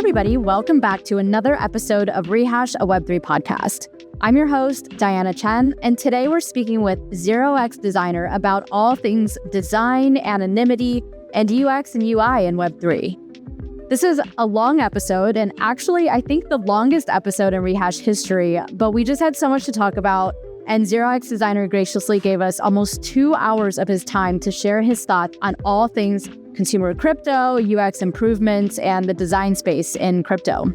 everybody. Welcome back to another episode of Rehash, a Web3 podcast. I'm your host, Diana Chen, and today we're speaking with 0xdesigner about all things design, anonymity, and UX and UI in Web3. This is a long episode, and actually, I think the longest episode in Rehash history, but we just had so much to talk about, and 0xdesigner graciously gave us almost 2 hours of his time to share his thoughts on all things consumer crypto, UX improvements, and the design space in crypto.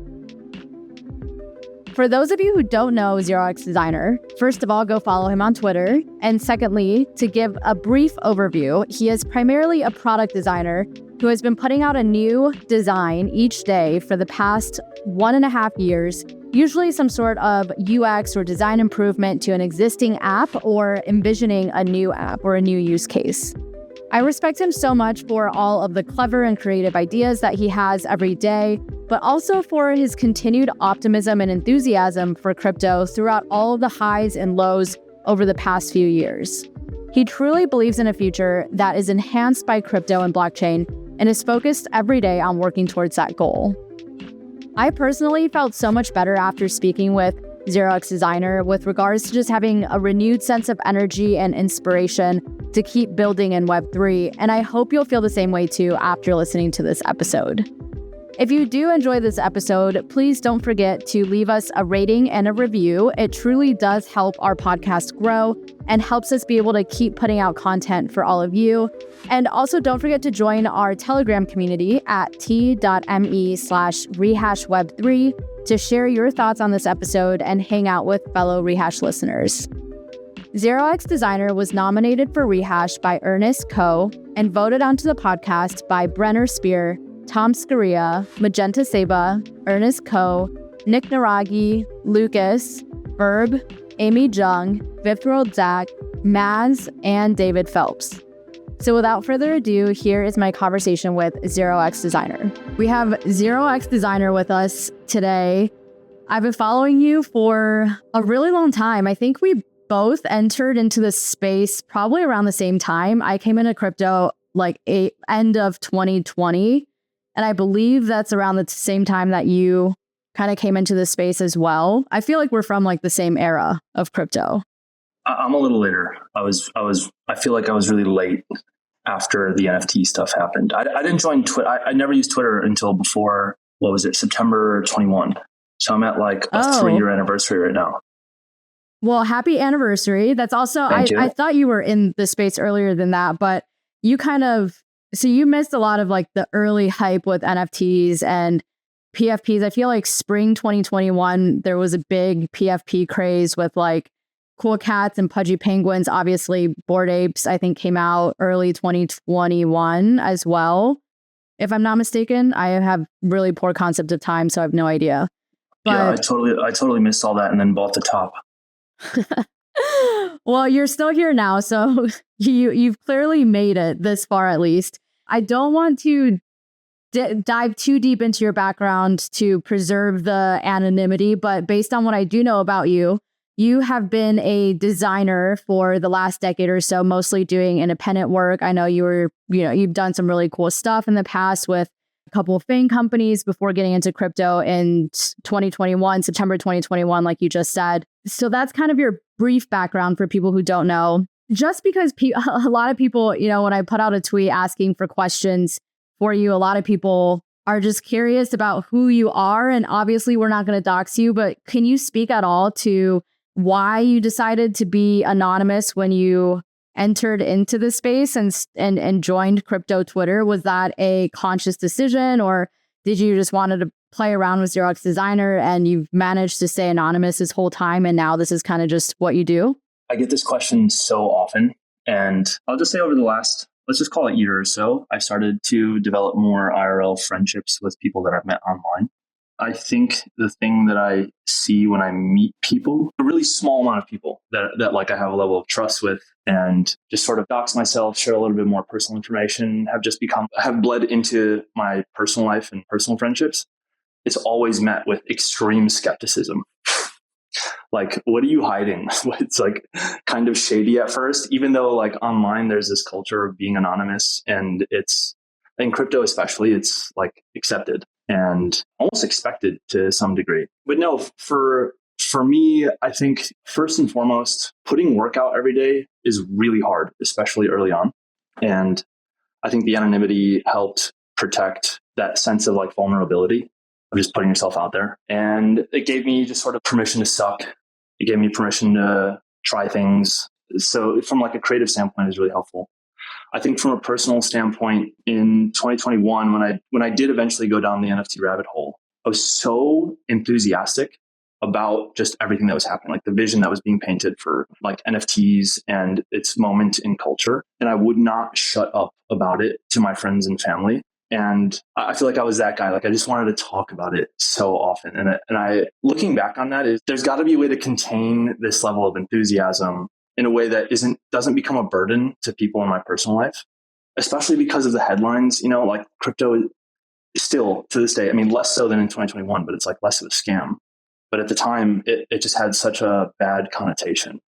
For those of you who don't know 0xdesigner, first of all, go follow him on Twitter. And secondly, to give a brief overview, he is primarily a product designer who has been putting out a new design each day for the past 1.5 years, usually some sort of UX or design improvement to an existing app or envisioning a new app or a new use case. I respect him so much for all of the clever and creative ideas that he has every day, but also for his continued optimism and enthusiasm for crypto throughout all of the highs and lows over the past few years. He truly believes in a future that is enhanced by crypto and blockchain and is focused every day on working towards that goal. I personally felt so much better after speaking with 0xdesigner with regards to just having a renewed sense of energy and inspiration to keep building in Web3, and I hope you'll feel the same way too after listening to this episode. If you do enjoy this episode, please don't forget to leave us a rating and a review. It truly does help our podcast grow and helps us be able to keep putting out content for all of you. And also don't forget to join our Telegram community at t.me/rehashweb3 to share your thoughts on this episode and hang out with fellow Rehash listeners. 0xdesigner was nominated for Rehash by Ernest Co. and voted onto the podcast by Brenner Spear, Tom Scaria, Magenta Seba, Ernest Co., Nick Naragi, Lucas, Verb, Amy Jung, Vipthrold Zach, Maz, and David Phelps. So without further ado, here is my conversation with 0xdesigner. We have 0xdesigner with us today. I've been following you for a really long time. I think we both entered into this space probably around the same time. I came into crypto end of 2020. And I believe that's around the same time that you kind of came into this space as well. I feel like we're from the same era of crypto. I'm a little later. I feel like I was really late after the NFT stuff happened. I didn't join Twitter. I never used Twitter until before, September 21. So I'm at a 3-year anniversary right now. Well, happy anniversary. That's also, I thought you were in the space earlier than that, but you so you missed a lot of the early hype with NFTs and PFPs. I feel like spring 2021, there was a big PFP craze with Cool Cats and Pudgy Penguins. Obviously, Bored Apes, I think, came out early 2021 as well. If I'm not mistaken, I have really poor concept of time, so I have no idea. But, yeah, I totally missed all that and then bought the top. Well, you're still here now, so you've clearly made it this far at least. I don't want to dive too deep into your background to preserve the anonymity, but based on what I do know about you, you have been a designer for the last decade or so, mostly doing independent work. I know you've done some really cool stuff in the past with a couple of FANG companies before getting into crypto in 2021, September 2021, like you just said. So that's kind of your brief background for people who don't know. Just because a lot of people, when I put out a tweet asking for questions for you, a lot of people are just curious about who you are. And obviously, we're not going to dox you, but can you speak at all to why you decided to be anonymous when you entered into the space and joined crypto Twitter? Was that a conscious decision, or did you just wanted to play around with 0xdesigner and you've managed to stay anonymous this whole time and now this is kind of just what you do? I get this question so often, and I'll just say over the last, let's just call it year or so, I've started to develop more IRL friendships with people that I've met online. I think the thing that I see when I meet people, a really small amount of people that I have a level of trust with and just sort of dox myself, share a little bit more personal information, have bled into my personal life and personal friendships. It's always met with extreme skepticism. What are you hiding? It's kind of shady at first, even though online there's this culture of being anonymous, and in crypto especially, it's accepted. and almost expected to some degree. But no, for me, I think first and foremost, putting work out every day is really hard, especially early on. And I think the anonymity helped protect that sense of like vulnerability of just putting yourself out there. And it gave me just sort of permission to suck. It gave me permission to try things. So from like a creative standpoint, it's really helpful. I think from a personal standpoint, in 2021, when I did eventually go down the NFT rabbit hole, I was so enthusiastic about just everything that was happening, like the vision that was being painted for like NFTs and its moment in culture. And I would not shut up about it to my friends and family. And I feel like I was that guy. Like I just wanted to talk about it so often. And I looking back on that, there's got to be a way to contain this level of enthusiasm in a way that doesn't become a burden to people in my personal life, especially because of the headlines. You know, like crypto is still to this day, I mean, less so than in 2021, but it's like less of a scam. But at the time, it just had such a bad connotation.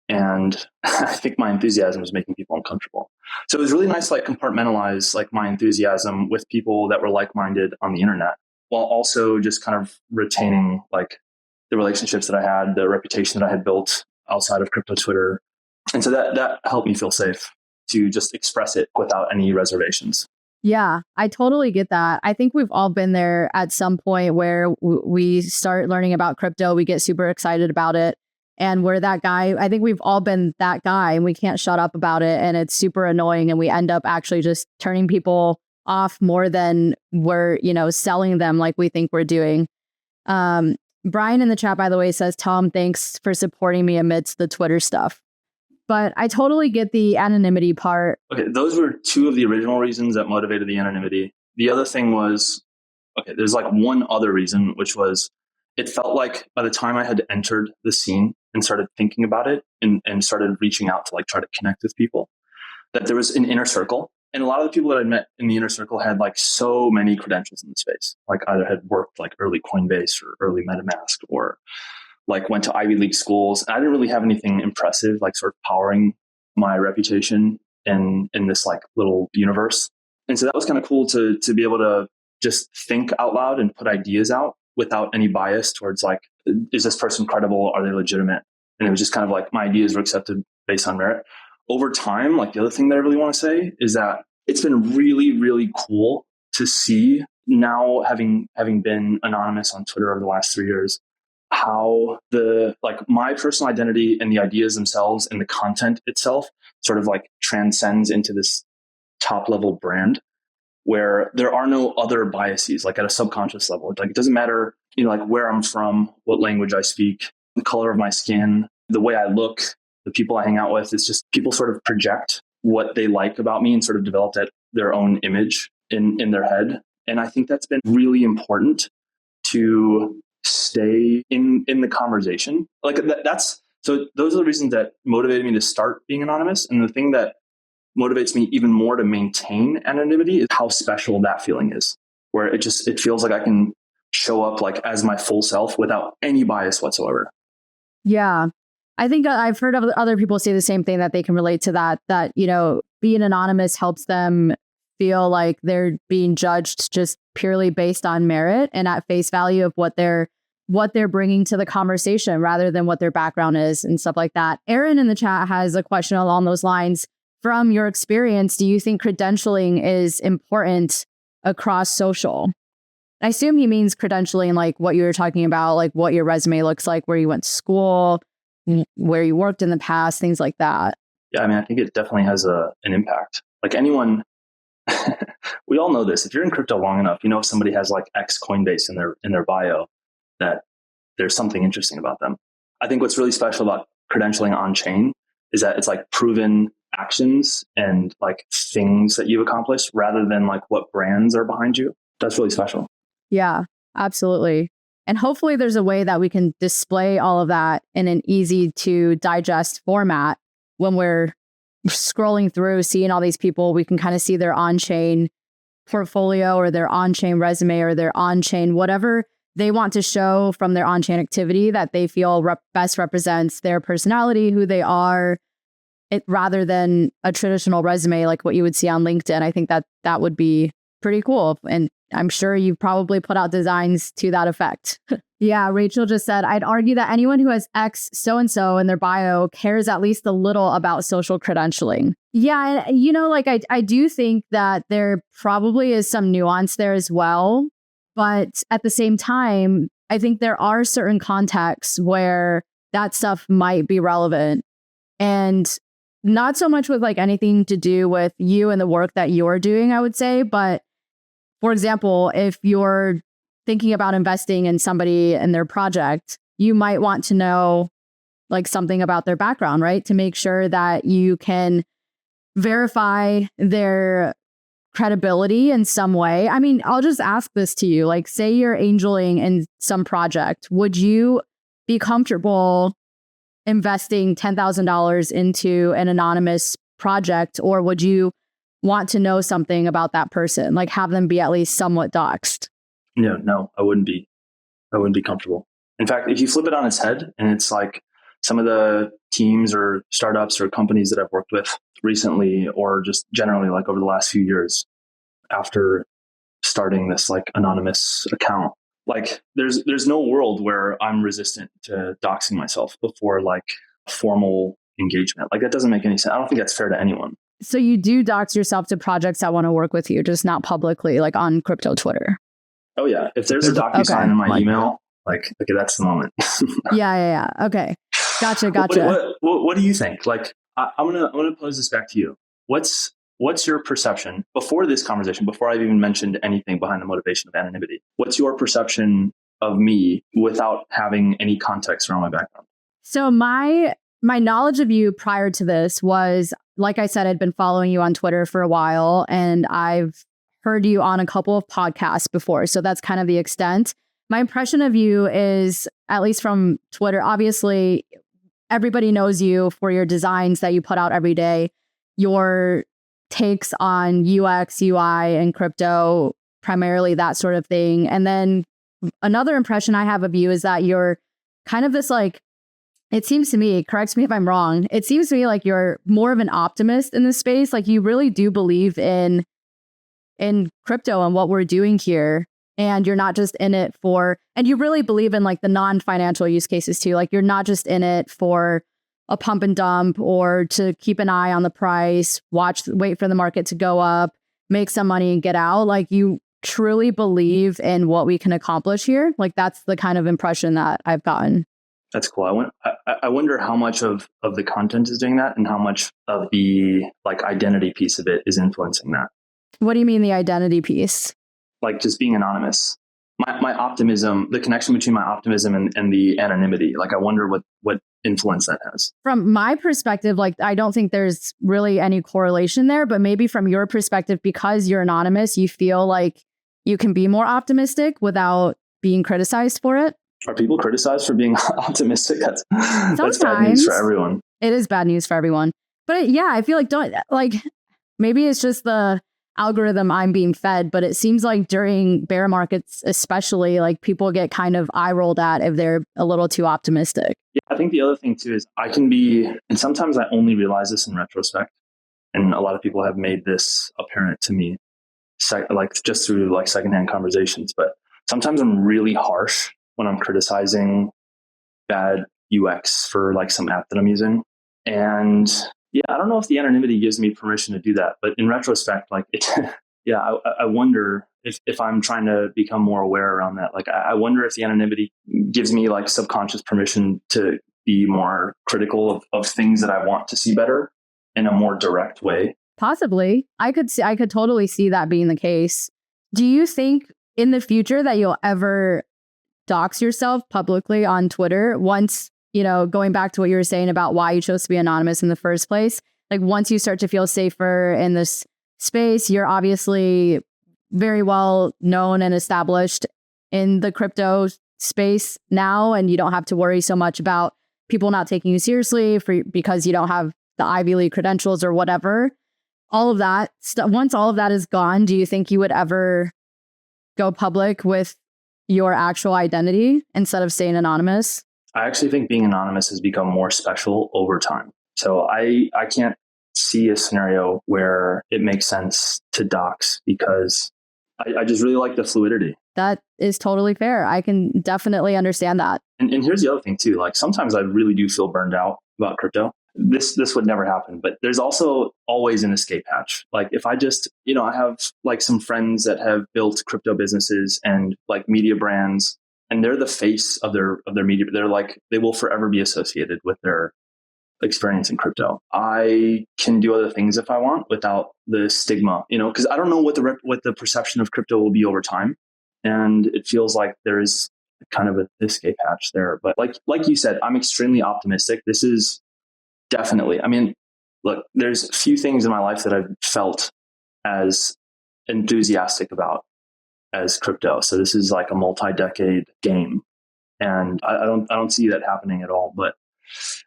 And I think my enthusiasm was making people uncomfortable. So it was really nice to like compartmentalize like my enthusiasm with people that were like-minded on the internet, while also just kind of retaining like the relationships that I had, the reputation that I had built outside of crypto Twitter. And so that helped me feel safe to just express it without any reservations. Yeah, I totally get that. I think we've all been there at some point where we start learning about crypto, we get super excited about it, and we're that guy. I think we've all been that guy and we can't shut up about it, and it's super annoying, and we end up actually just turning people off more than we're, selling them like we think we're doing. Brian in the chat, by the way, says, Tom, thanks for supporting me amidst the Twitter stuff. But I totally get the anonymity part. Okay, those were two of the original reasons that motivated the anonymity. The other thing was, there's like one other reason, which was it felt like by the time I had entered the scene and started thinking about it and started reaching out to like try to connect with people, that there was an inner circle. And a lot of the people that I met in the inner circle had like so many credentials in the space, like either had worked like early Coinbase or early MetaMask or like went to Ivy League schools. I didn't really have anything impressive, like sort of powering my reputation in this like little universe. And so that was kind of cool to be able to just think out loud and put ideas out without any bias towards like, is this person credible? Are they legitimate? And it was just kind of like my ideas were accepted based on merit. Over time, like the other thing that I really want to say is that it's been really, really cool to see now having been anonymous on Twitter over the last 3 years, how the like my personal identity and the ideas themselves and the content itself sort of like transcends into this top level brand where there are no other biases, like at a subconscious level. Like it doesn't matter, like where I'm from, what language I speak, the color of my skin, the way I look, the people I hang out with. It's just people sort of project what they like about me and sort of develop their own image in their head. And I think that's been really important to stay in the conversation. Like so those are the reasons that motivated me to start being anonymous. And the thing that motivates me even more to maintain anonymity is how special that feeling is, where it feels like I can show up like as my full self without any bias whatsoever. Yeah. I think I've heard of other people say the same thing, that they can relate to that, being anonymous helps them feel like they're being judged just purely based on merit and at face value of what they're bringing to the conversation rather than what their background is and stuff like that. Aaron in the chat has a question along those lines. From your experience, do you think credentialing is important across social? I assume he means credentialing like what you were talking about, like what your resume looks like, where you went to school, where you worked in the past, things like that. Yeah, I mean, I think it definitely has an impact. Like anyone, we all know this. If you're in crypto long enough, if somebody has like X Coinbase in their bio, that there's something interesting about them. I think what's really special about credentialing on chain is that it's like proven actions and like things that you've accomplished rather than like what brands are behind you. That's really special. Yeah, absolutely. And hopefully there's a way that we can display all of that in an easy to digest format. When we're scrolling through, seeing all these people, we can kind of see their on-chain portfolio or their on-chain resume or their on-chain whatever they want to show from their on-chain activity that they feel best represents their personality, who they are, rather than a traditional resume like what you would see on LinkedIn. I think that would be pretty cool. And I'm sure you've probably put out designs to that effect. Yeah, Rachel just said, I'd argue that anyone who has X so-and-so in their bio cares at least a little about social credentialing. Yeah, and like I do think that there probably is some nuance there as well. But at the same time, I think there are certain contexts where that stuff might be relevant. And not so much with like anything to do with you and the work that you're doing, I would say. But for example, if you're thinking about investing in somebody and their project, you might want to know like something about their background, right? To make sure that you can verify their credibility in some way. I mean, I'll just ask this to you. Like, say you're angeling in some project. Would you be comfortable investing $10,000 into an anonymous project, or would you want to know something about that person, like have them be at least somewhat doxxed? No, I wouldn't be. I wouldn't be comfortable. In fact, if you flip it on its head, and it's like some of the teams or startups or companies that I've worked with recently, or just generally like over the last few years after starting this like anonymous account, like there's no world where I'm resistant to doxing myself before like formal engagement. Like that doesn't make any sense. I don't think that's fair to anyone. So you do dox yourself to projects that want to work with you, just not publicly, like on crypto Twitter. Oh yeah. If there's a DocuSign in my email, like, okay, that's the moment. Yeah. Okay. Gotcha. What do you think? Like, I'm gonna pose this back to you. What's your perception before this conversation, before I've even mentioned anything behind the motivation of anonymity? What's your perception of me without having any context around my background? So my knowledge of you prior to this was, like I said, I'd been following you on Twitter for a while, and I've heard you on a couple of podcasts before. So that's kind of the extent. My impression of you is, at least from Twitter, obviously, everybody knows you for your designs that you put out every day, your takes on UX, UI, and crypto, primarily that sort of thing. And then another impression I have of you is that you're kind of this like, it seems to me, correct me if I'm wrong, it seems to me like you're more of an optimist in this space. Like you really do believe in crypto and what we're doing here. And you're not just in it for, and you really believe in like the non-financial use cases too. Like you're not just in it for a pump and dump or to keep an eye on the price, wait for the market to go up, make some money and get out. Like you truly believe in what we can accomplish here. Like that's the kind of impression that I've gotten. That's cool. I wonder how much of the content is doing that and how much of the like identity piece of it is influencing that. What do you mean the identity piece? Like just being anonymous. My optimism, the connection between my optimism and the anonymity. Like I wonder what influence that has. From my perspective, like I don't think there's really any correlation there, but maybe from your perspective, because you're anonymous, you feel like you can be more optimistic without being criticized for it. Are people criticized for being optimistic? That's bad news for everyone. It is bad news for everyone. But yeah, I feel like maybe it's just the algorithm I'm being fed, but it seems like during bear markets, especially, like people get kind of eye rolled at if they're a little too optimistic. Yeah, I think the other thing too is I can be, and sometimes I only realize this in retrospect, and a lot of people have made this apparent to me, like just through like secondhand conversations. But sometimes I'm really harsh when I'm criticizing bad UX for like some app that I'm using. And yeah, I don't know if the anonymity gives me permission to do that, but in retrospect, like it's, yeah, I wonder if I'm trying to become more aware around that. Like, I wonder if the anonymity gives me like subconscious permission to be more critical of things that I want to see better in a more direct way. Possibly. I could totally see that being the case. Do you think in the future that you'll ever dox yourself publicly on Twitter once, going back to what you were saying about why you chose to be anonymous in the first place? Like once you start to feel safer in this space, you're obviously very well known and established in the crypto space now, and you don't have to worry so much about people not taking you seriously because you don't have the Ivy League credentials or whatever. All of that stuff. Once all of that is gone, do you think you would ever go public with your actual identity instead of staying anonymous? I actually think being anonymous has become more special over time. So I can't see a scenario where it makes sense to dox because I just really like the fluidity. That is totally fair. I can definitely understand that. And here's the other thing too. Like sometimes I really do feel burned out about crypto. This would never happen, but there's also always an escape hatch. Like if I just, I have like some friends that have built crypto businesses and like media brands, and they're the face of their media. They're like, they will forever be associated with their experience in crypto. I can do other things if I want without the stigma, because I don't know what the perception of crypto will be over time. And it feels like there is kind of an escape hatch there. But like you said, I'm extremely optimistic. This is definitely, look, there's a few things in my life that I've felt as enthusiastic about as crypto. So this is like a multi-decade game. And I don't see that happening at all. But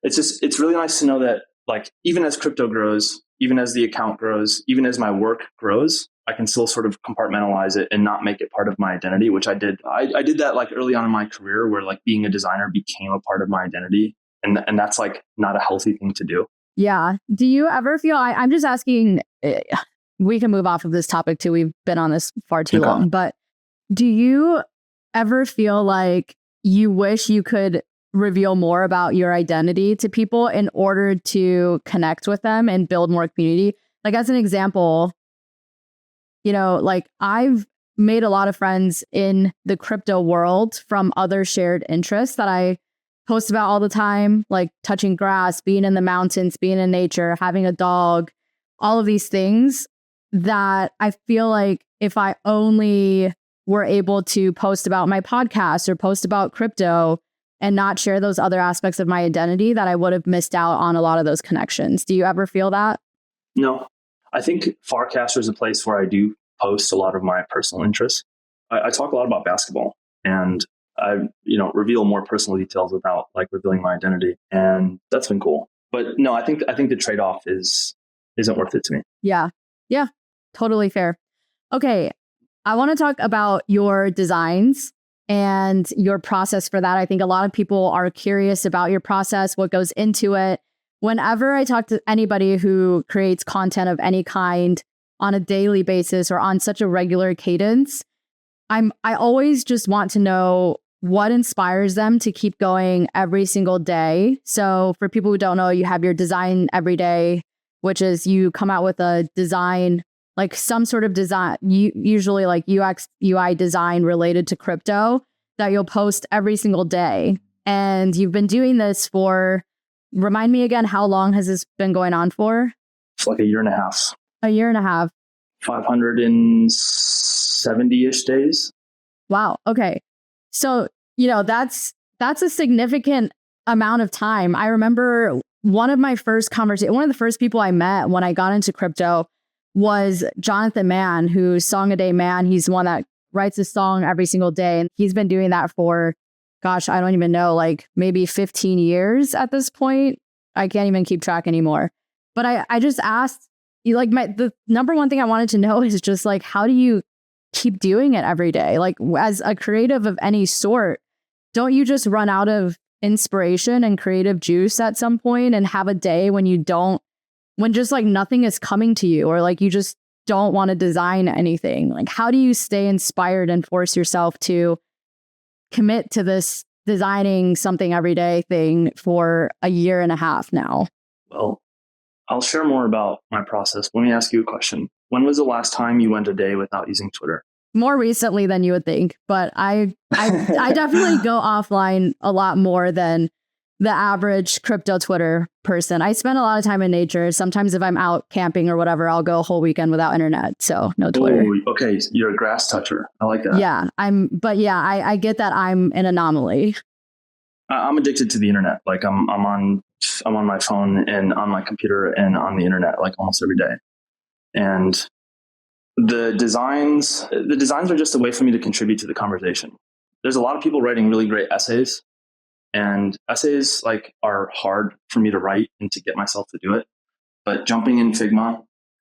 it's really nice to know that like even as crypto grows, even as the account grows, even as my work grows, I can still sort of compartmentalize it and not make it part of my identity, which I did. I did that like early on in my career where like being a designer became a part of my identity. And that's like not a healthy thing to do. Yeah. Do you ever feel, I'm just asking, we can move off of this topic too. We've been on this far too long, but do you ever feel like you wish you could reveal more about your identity to people in order to connect with them and build more community? Like as an example, like I've made a lot of friends in the crypto world from other shared interests that I post about all the time, like touching grass, being in the mountains, being in nature, having a dog, all of these things that I feel like if I only were able to post about my podcast or post about crypto and not share those other aspects of my identity, that I would have missed out on a lot of those connections. Do you ever feel that? No, I think Farcaster is a place where I do post a lot of my personal interests. I talk a lot about basketball and I, reveal more personal details without like revealing my identity. And that's been cool. But no, I think the trade-off isn't worth it to me. Yeah. Yeah. Totally fair. Okay. I want to talk about your designs and your process for that. I think a lot of people are curious about your process, what goes into it. Whenever I talk to anybody who creates content of any kind on a daily basis or on such a regular cadence, I always just want to know what inspires them to keep going every single day. So for people who don't know, you have your design every day, which is you come out with a design, like some sort of design, usually like UX, UI design related to crypto that you'll post every single day. And you've been doing this for, remind me again, how long has this been going on for? It's like a year and a half. A year and a half. 570-ish days. Wow. Okay. So, that's a significant amount of time. I remember one of the first people I met when I got into crypto was Jonathan Mann, who's Song a Day Man. He's the one that writes a song every single day. And he's been doing that for, gosh, I don't even know, like maybe 15 years at this point. I can't even keep track anymore. But I just asked, the number one thing I wanted to know is just like, how do you keep doing it every day? Like as a creative of any sort, don't you just run out of inspiration and creative juice at some point and have a day when just like nothing is coming to you or like you just don't want to design anything? Like how do you stay inspired and force yourself to commit to this designing something every day thing for a year and a half now? Well, I'll share more about my process. Let me ask you a question. When was the last time you went a day without using Twitter? More recently than you would think, but I definitely go offline a lot more than the average crypto Twitter person. I spend a lot of time in nature. Sometimes if I'm out camping or whatever, I'll go a whole weekend without internet. So no Twitter. Oh, okay. You're a grass toucher. I like that. Yeah, I get that I'm an anomaly. I'm addicted to the internet. Like I'm on my phone and on my computer and on the internet like almost every day. And the designs are just a way for me to contribute to the conversation. There's a lot of people writing really great essays, and essays like are hard for me to write and to get myself to do it. But jumping in Figma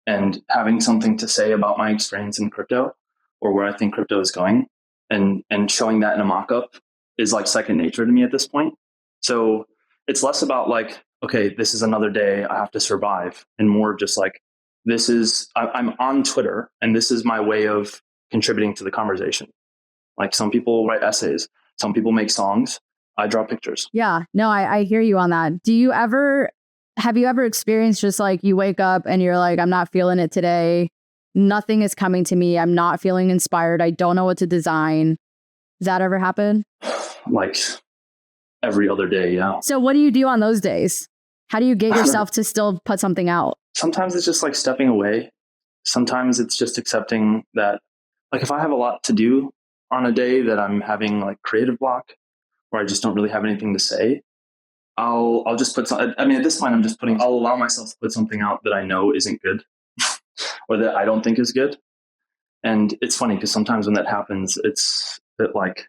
and having something to say about my experience in crypto or where I think crypto is going and showing that in a mock-up is like second nature to me at this point. So it's less about like, okay, this is another day, I have to survive, and more just like, I'm on Twitter and this is my way of contributing to the conversation. Like some people write essays, some people make songs. I draw pictures. Yeah, no, I hear you on that. Have you ever experienced just like you wake up and you're like, I'm not feeling it today. Nothing is coming to me. I'm not feeling inspired. I don't know what to design. Does that ever happen? Like every other day, yeah. So what do you do on those days? How do you get yourself to still put something out? Sometimes it's just like stepping away. Sometimes it's just accepting that, like if I have a lot to do on a day that I'm having like creative block, or I just don't really have anything to say, I'll just put some, I mean, at this point, I'll allow myself to put something out that I know isn't good or that I don't think is good. And it's funny because sometimes when that happens, it's that like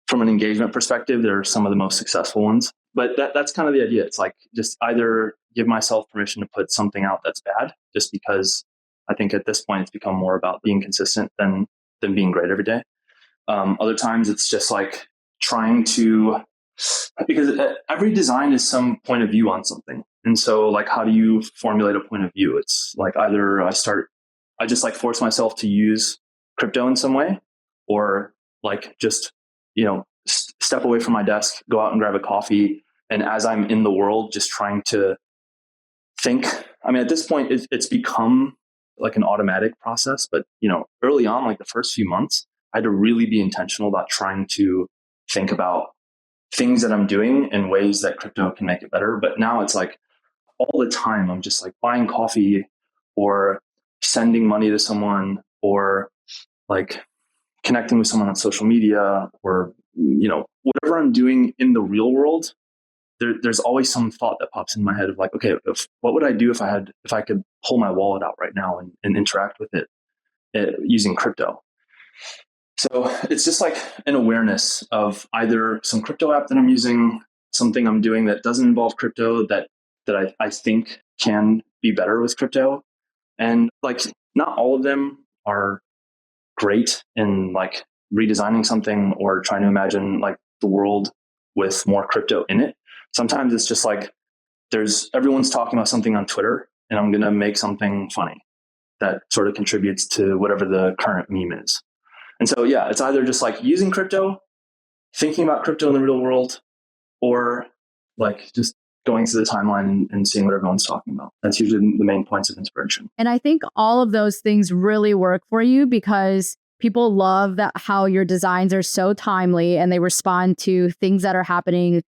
from an engagement perspective, they're some of the most successful ones. But that's kind of the idea. It's like just either give myself permission to put something out that's bad, just because I think at this point it's become more about being consistent than being great every day. Other times it's just like trying to, because every design is some point of view on something. And so like, how do you formulate a point of view? It's like either I just like force myself to use crypto in some way, or like just, step away from my desk, go out and grab a coffee. And as I'm in the world, just trying to think. I mean, at this point, it's become like an automatic process. But, early on, like the first few months, I had to really be intentional about trying to think about things that I'm doing in ways that crypto can make it better. But now it's like all the time, I'm just like buying coffee or sending money to someone or like connecting with someone on social media or, whatever I'm doing in the real world. There's always some thought that pops in my head of like, okay, what would I do if I could pull my wallet out right now and interact with it using crypto? So it's just like an awareness of either some crypto app that I'm using, something I'm doing that doesn't involve crypto that I think can be better with crypto. And like, not all of them are great in like redesigning something or trying to imagine like the world with more crypto in it. Sometimes it's just like everyone's talking about something on Twitter and I'm going to make something funny that sort of contributes to whatever the current meme is. And so, yeah, it's either just like using crypto, thinking about crypto in the real world, or like just going through the timeline and seeing what everyone's talking about. That's usually the main points of inspiration. And I think all of those things really work for you because people love that how your designs are so timely and they respond to things that are happening,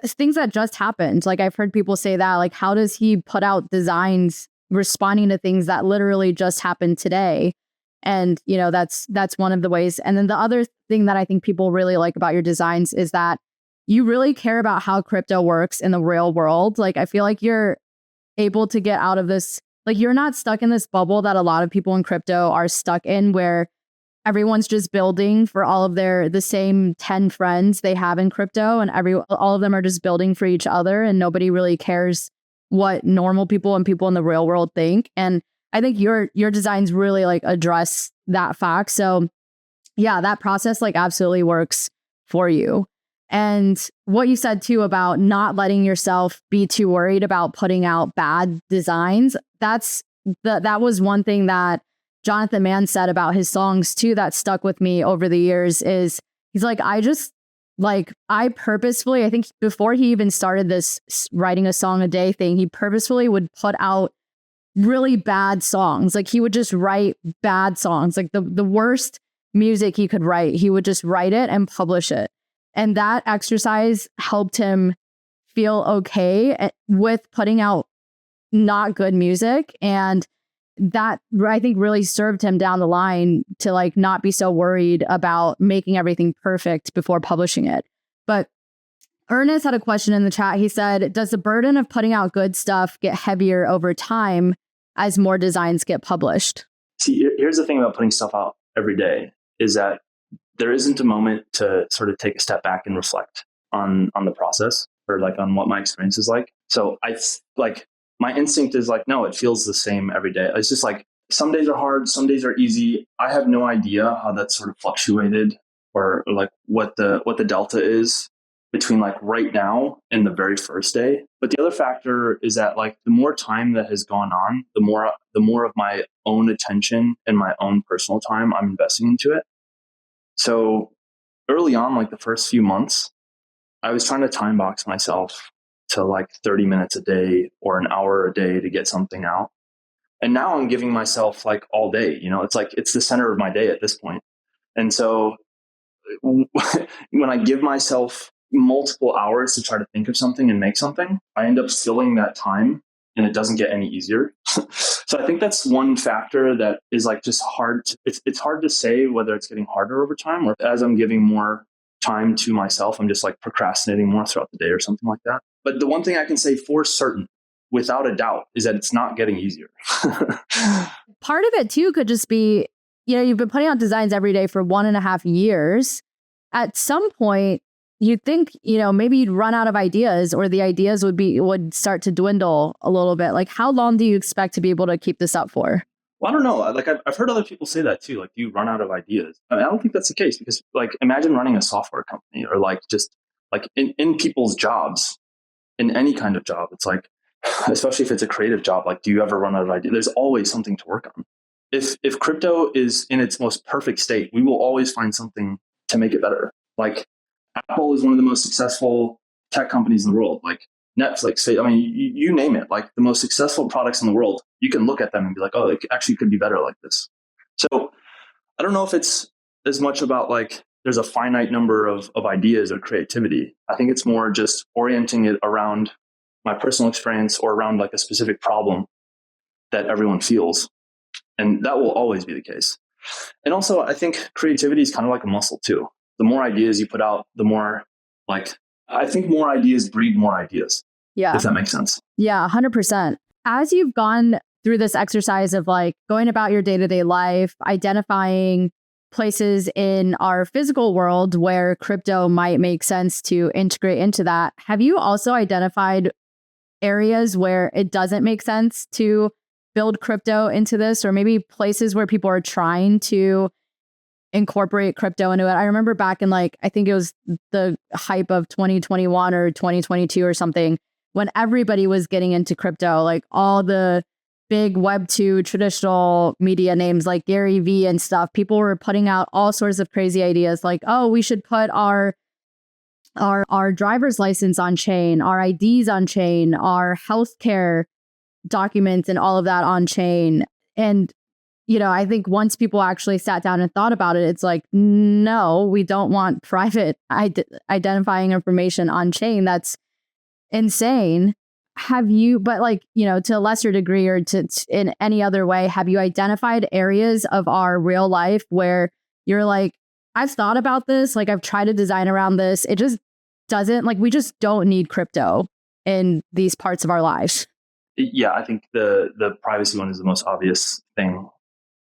things that just happened. Like I've heard people say that, like, how does he put out designs responding to things that literally just happened today? And, that's one of the ways. And then the other thing that I think people really like about your designs is that you really care about how crypto works in the real world. Like, I feel like you're able to get out of this, like, you're not stuck in this bubble that a lot of people in crypto are stuck in, where everyone's just building for all of the same 10 friends they have in crypto, and all of them are just building for each other, and nobody really cares what normal people and people in the real world think. And I think your designs really like address that fact. So yeah, that process like absolutely works for you. And what you said too about not letting yourself be too worried about putting out bad designs, that was one thing that Jonathan Mann said about his songs too that stuck with me over the years. Is he's like, I purposefully, I think before he even started this writing a song a day thing, he purposefully would put out really bad songs. Like he would just write bad songs, like the worst music he could write. He would just write it and publish it. And that exercise helped him feel okay with putting out not good music. And that, I think, really served him down the line to like not be so worried about making everything perfect before publishing it. But Ernest had a question in the chat. He said, does the burden of putting out good stuff get heavier over time as more designs get published? See, here's the thing about putting stuff out every day is that there isn't a moment to sort of take a step back and reflect on the process or like on what my experience is like. So my instinct is like, no, it feels the same every day. It's just like some days are hard, some days are easy. I have no idea how that's sort of fluctuated or like what the delta is between like right now and the very first day. But the other factor is that like the more time that has gone on, the more of my own attention and my own personal time I'm investing into it. So early on, like the first few months, I was trying to time box myself to like 30 minutes a day or an hour a day to get something out. And now I'm giving myself like all day, it's like it's the center of my day at this point. And so when I give myself multiple hours to try to think of something and make something, I end up filling that time and it doesn't get any easier. So I think that's one factor that is like just hard. It's hard to say whether it's getting harder over time or as I'm giving more time to myself, I'm just like procrastinating more throughout the day or something like that. But the one thing I can say for certain, without a doubt, is that it's not getting easier. Part of it too could just be, you've been putting out designs every day for 1.5 years. At some point, you'd think, maybe you'd run out of ideas or the ideas would start to dwindle a little bit. Like, how long do you expect to be able to keep this up for? Well, I don't know. Like I've heard other people say that too. Like, do you run out of ideas? I mean, I don't think that's the case because like imagine running a software company or like just like in people's jobs, in any kind of job. It's like, especially if it's a creative job, like, do you ever run out of ideas? There's always something to work on. If crypto is in its most perfect state, we will always find something to make it better. Like Apple is one of the most successful tech companies in the world. Like Netflix, I mean, you name it, like the most successful products in the world, you can look at them and be like, oh, it actually could be better like this. So I don't know if it's as much about like, there's a finite number of ideas or creativity. I think it's more just orienting it around my personal experience or around like a specific problem that everyone feels. And that will always be the case. And also, I think creativity is kind of like a muscle too. The more ideas you put out, the more like, I think more ideas breed more ideas. Yeah. If that makes sense. Yeah, 100%. As you've gone through this exercise of like going about your day-to-day life, identifying places in our physical world where crypto might make sense to integrate into that, have you also identified areas where it doesn't make sense to build crypto into this, or maybe places where people are trying to incorporate crypto into it? I remember back in like, I think it was the hype of 2021 or 2022 or something, when everybody was getting into crypto, like all the big Web2 traditional media names like Gary Vee and stuff, people were putting out all sorts of crazy ideas like, oh, we should put our driver's license on chain, our IDs on chain, our healthcare documents and all of that on chain. And, I think once people actually sat down and thought about it, it's like, no, we don't want private identifying information on chain. That's insane. Have you, but like, to a lesser degree or to in any other way, have you identified areas of our real life where you're like, I've thought about this, like I've tried to design around this. It just doesn't, like, we just don't need crypto in these parts of our lives. Yeah, I think the privacy one is the most obvious thing.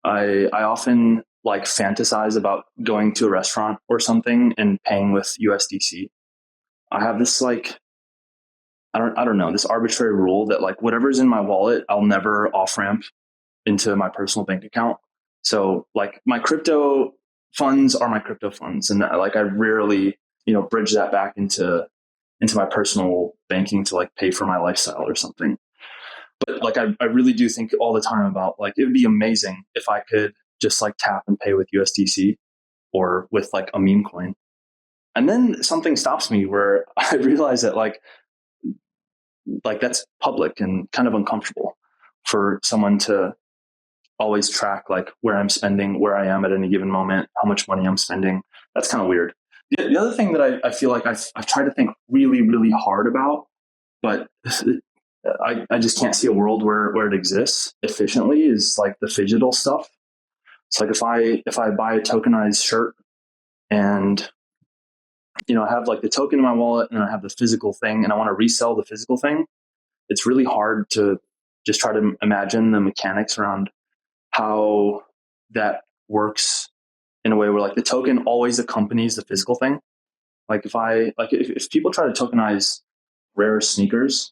I often like fantasize about going to a restaurant or something and paying with USDC. I have this like, I don't know, this arbitrary rule that like whatever's in my wallet, I'll never off ramp into my personal bank account. So like my crypto funds are my crypto funds, and like I rarely bridge that back into my personal banking to like pay for my lifestyle or something. But like I really do think all the time about like it would be amazing if I could just like tap and pay with USDC or with like a meme coin. And then something stops me where I realize that like that's public and kind of uncomfortable for someone to always track like where I'm spending, where I am at any given moment, how much money I'm spending. That's kind of weird. The other thing that I feel like I've tried to think really, really hard about, but I just can't see a world where it exists efficiently, is like the phygital stuff. It's like if I buy a tokenized shirt and I have like the token in my wallet and I have the physical thing and I want to resell the physical thing, it's really hard to just try to imagine the mechanics around how that works in a way where like the token always accompanies the physical thing. Like if people try to tokenize rare sneakers,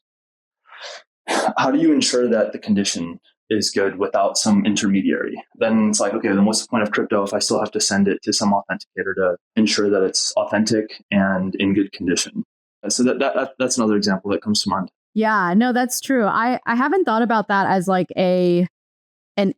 how do you ensure that the condition is good without some intermediary. Then it's like, okay, then what's the point of crypto if I still have to send it to some authenticator to ensure that it's authentic and in good condition? So that's another example that comes to mind. Yeah, no, that's true. I haven't thought about that as like an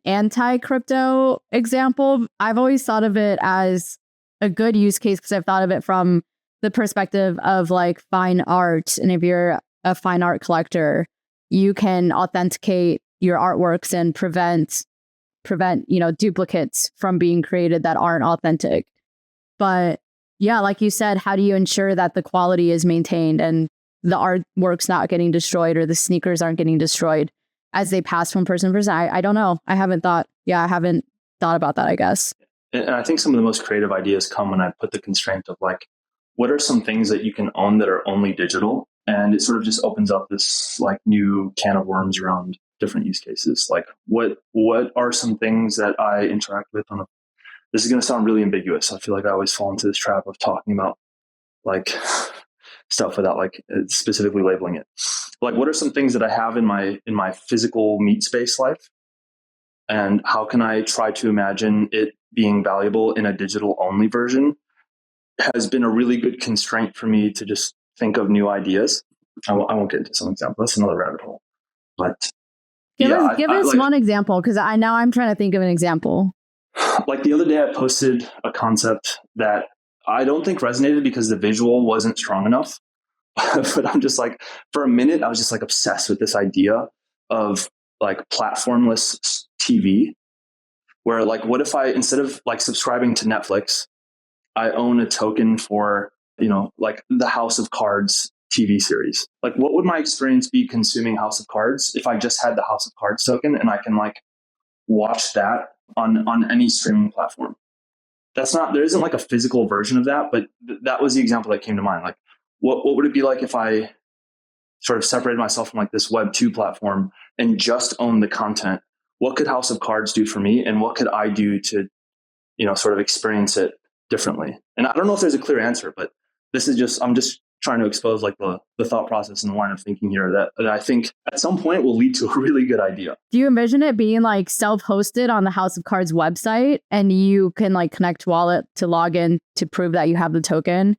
anti-crypto example. I've always thought of it as a good use case because I've thought of it from the perspective of like fine art. And if you're a fine art collector, you can authenticate your artworks and prevent, duplicates from being created that aren't authentic. But yeah, like you said, how do you ensure that the quality is maintained and the artwork's not getting destroyed or the sneakers aren't getting destroyed as they pass from person to person? I don't know. I haven't thought about that, I guess. And I think some of the most creative ideas come when I put the constraint of like, what are some things that you can own that are only digital? And it sort of just opens up this like new can of worms around different use cases. Like what are some things that I interact with on this is going to sound really ambiguous. I feel like I always fall into this trap of talking about like stuff without like specifically labeling it. Like what are some things that I have in my physical meat space life? And how can I try to imagine it being valuable in a digital only version? Has been a really good constraint for me to just think of new ideas. I won't get into some example. That's another rabbit hole. But give us one example, because I'm trying to think of an example. Like the other day, I posted a concept that I don't think resonated because the visual wasn't strong enough. But I'm just like, for a minute, I was just like obsessed with this idea of like platformless TV, where like, what if I, instead of like subscribing to Netflix, I own a token for, like the House of Cards TV series. Like, what would my experience be consuming House of Cards if I just had the House of Cards token and I can like watch that on any streaming platform? There isn't like a physical version of that, but that was the example that came to mind. Like, what would it be like if I sort of separated myself from like this Web 2 platform and just owned the content? What could House of Cards do for me? And what could I do to, sort of experience it differently? And I don't know if there's a clear answer, but I'm just trying to expose like the thought process and the line of thinking here that I think at some point will lead to a really good idea. Do you envision it being like self-hosted on the House of Cards website and you can like connect wallet to log in to prove that you have the token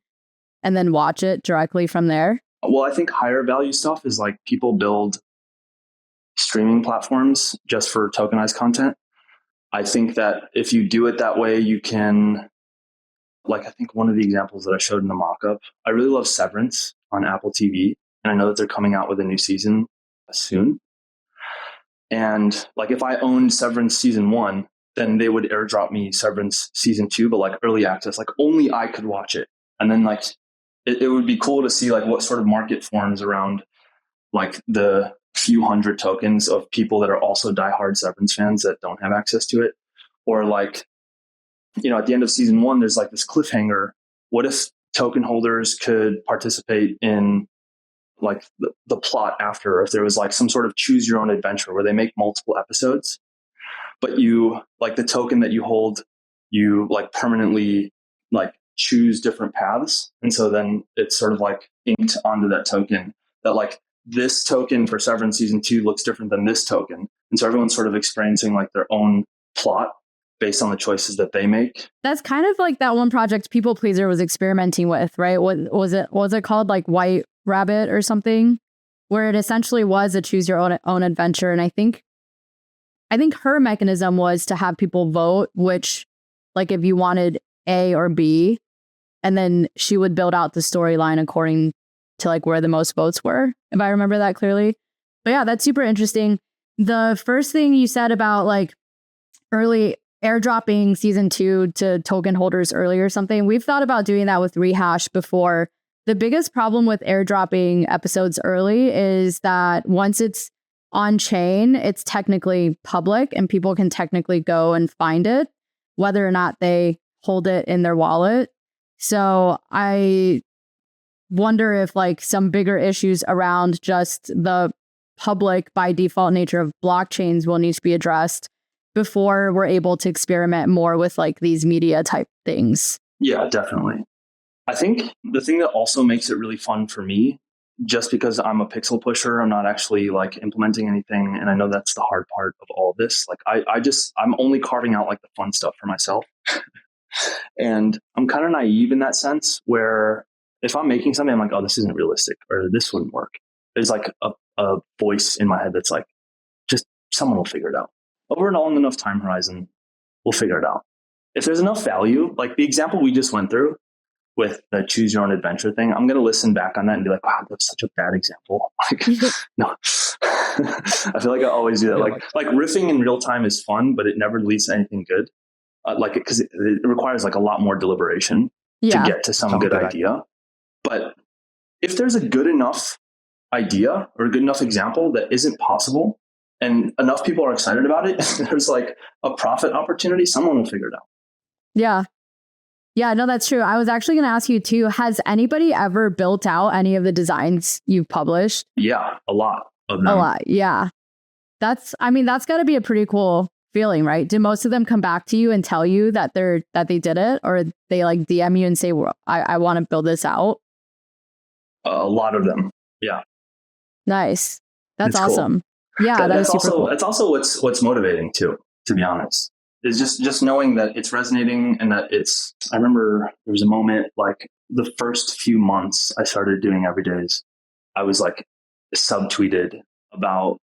and then watch it directly from there? Well, I think higher value stuff is like people build streaming platforms just for tokenized content. I think that if you do it that way, you can, like, I think one of the examples that I showed in the mock-up, I really love Severance on Apple TV. And I know that they're coming out with a new season soon. And like, if I owned Severance season 1, then they would airdrop me Severance season 2, but like early access, like only I could watch it. And then like, it would be cool to see like what sort of market forms around like the few hundred tokens of people that are also diehard Severance fans that don't have access to it. Or like, at the end of season 1, there's like this cliffhanger. What if token holders could participate in like the plot after, if there was like some sort of choose your own adventure where they make multiple episodes, but you like the token that you hold, you like permanently like choose different paths. And so then it's sort of like inked onto that token that like this token for Severance season 2 looks different than this token. And so everyone's sort of experiencing like their own plot based on the choices that they make. That's kind of like that one project People Pleaser was experimenting with, right? What was it called? Like White Rabbit or something, where it essentially was a choose your own adventure. And I think her mechanism was to have people vote which, like if you wanted A or B, and then she would build out the storyline according to like where the most votes were, if I remember that clearly. But yeah, that's super interesting. The first thing you said about like early airdropping season 2 to token holders early or something, we've thought about doing that with Rehash before. The biggest problem with airdropping episodes early is that once it's on chain, it's technically public and people can technically go and find it, whether or not they hold it in their wallet. So I wonder if like some bigger issues around just the public by default nature of blockchains will need to be addressed before we're able to experiment more with like these media type things. Yeah, definitely. I think the thing that also makes it really fun for me just because I'm a pixel pusher, I'm not actually like implementing anything. And I know that's the hard part of all of this. Like I'm only carving out like the fun stuff for myself. And I'm kind of naive in that sense where if I'm making something, I'm like, oh, this isn't realistic or this wouldn't work. There's like a voice in my head that's like, just someone will figure it out. Over a long enough time horizon, we'll figure it out. If there's enough value, like the example we just went through with the choose your own adventure thing, I'm going to listen back on that and be like, wow, that's such a bad example. Like, no, I feel like I always do that. Like riffing in real time is fun, but it never leads to anything good. Because it requires like a lot more deliberation to get to some good idea. But if there's a good enough idea or a good enough example that isn't possible and enough people are excited about it, there's like a profit opportunity, someone will figure it out. Yeah. Yeah, no, that's true. I was actually going to ask you too, has anybody ever built out any of the designs you've published? Yeah, a lot of them. A lot. Yeah. That's got to be a pretty cool feeling, right? Do most of them come back to you and tell you that they did it, or they like DM you and say, well, I want to build this out? A lot of them. Yeah. Nice. That's it's awesome. Cool. Yeah, that's super cool. That's also what's motivating too, to be honest. Is just knowing that it's resonating and that I remember there was a moment like the first few months I started doing everydays, I was like subtweeted about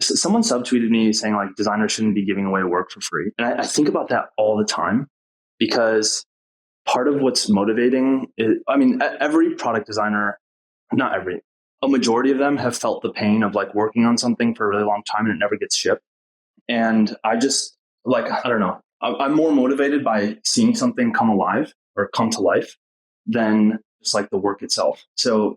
someone subtweeted me saying like designers shouldn't be giving away work for free. And I think about that all the time because part of what's motivating is, every product designer, not every, a majority of them have felt the pain of like working on something for a really long time and it never gets shipped. And I just like, I don't know, I'm more motivated by seeing something come alive or come to life than just like the work itself. So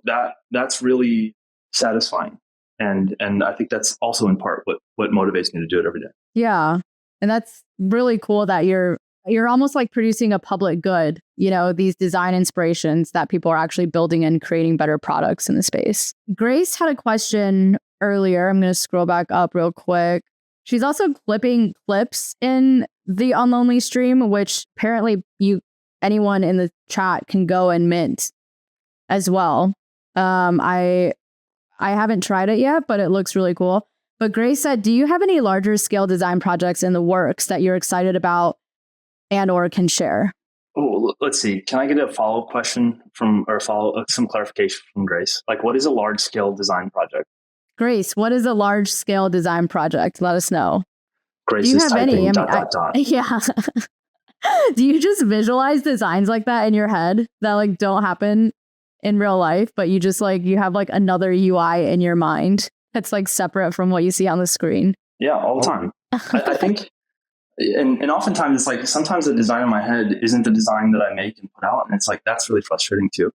that's really satisfying. And I think that's also in part what motivates me to do it every day. Yeah. And that's really cool that you're almost like producing a public good, these design inspirations that people are actually building and creating better products in the space. Grace had a question earlier. I'm going to scroll back up real quick. She's also clipping clips in the Unlonely stream, which apparently anyone in the chat can go and mint as well. I haven't tried it yet, but it looks really cool. But Grace said, do you have any larger scale design projects in the works that you're excited about and or can share? Oh, let's see. Can I get a follow-up question some clarification from Grace? Like, what is a large scale design project? Grace, what is a large scale design project? Let us know. Grace, do you have typing, any? Yeah. Do you just visualize designs like that in your head that like don't happen in real life, but you just like, you have like another UI in your mind that's like separate from what you see on the screen? Yeah, all the time. I think, and oftentimes it's like, sometimes the design in my head isn't the design that I make and put out. And it's like, that's really frustrating too.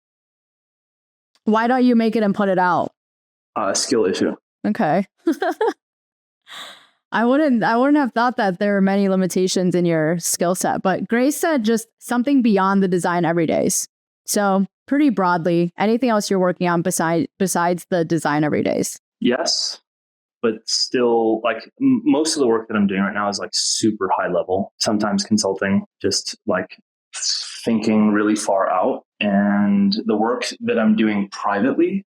Why don't you make it and put it out? Skill issue. Okay. I wouldn't have thought that there are many limitations in your skill set, but Grace said just something beyond the design everydays. So pretty broadly, anything else you're working on besides the design everydays? Yes, but still like most of the work that I'm doing right now is like super high level, sometimes consulting, just like thinking really far out. And the work that I'm doing privately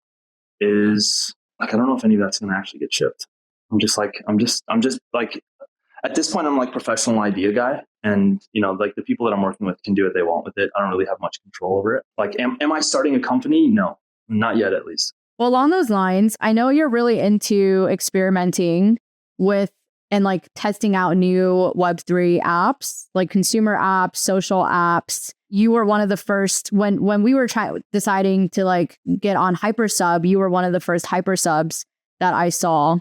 is like, I don't know if any of that's going to actually get shipped. I'm just like, at this point, I'm like professional idea guy. And, like the people that I'm working with can do what they want with it. I don't really have much control over it. Like, am I starting a company? No, not yet, at least. Well, along those lines, I know you're really into experimenting with and like testing out new Web3 apps, like consumer apps, social apps. You were one of the first when we were deciding to like get on Hypersub, you were one of the first Hypersubs that I saw.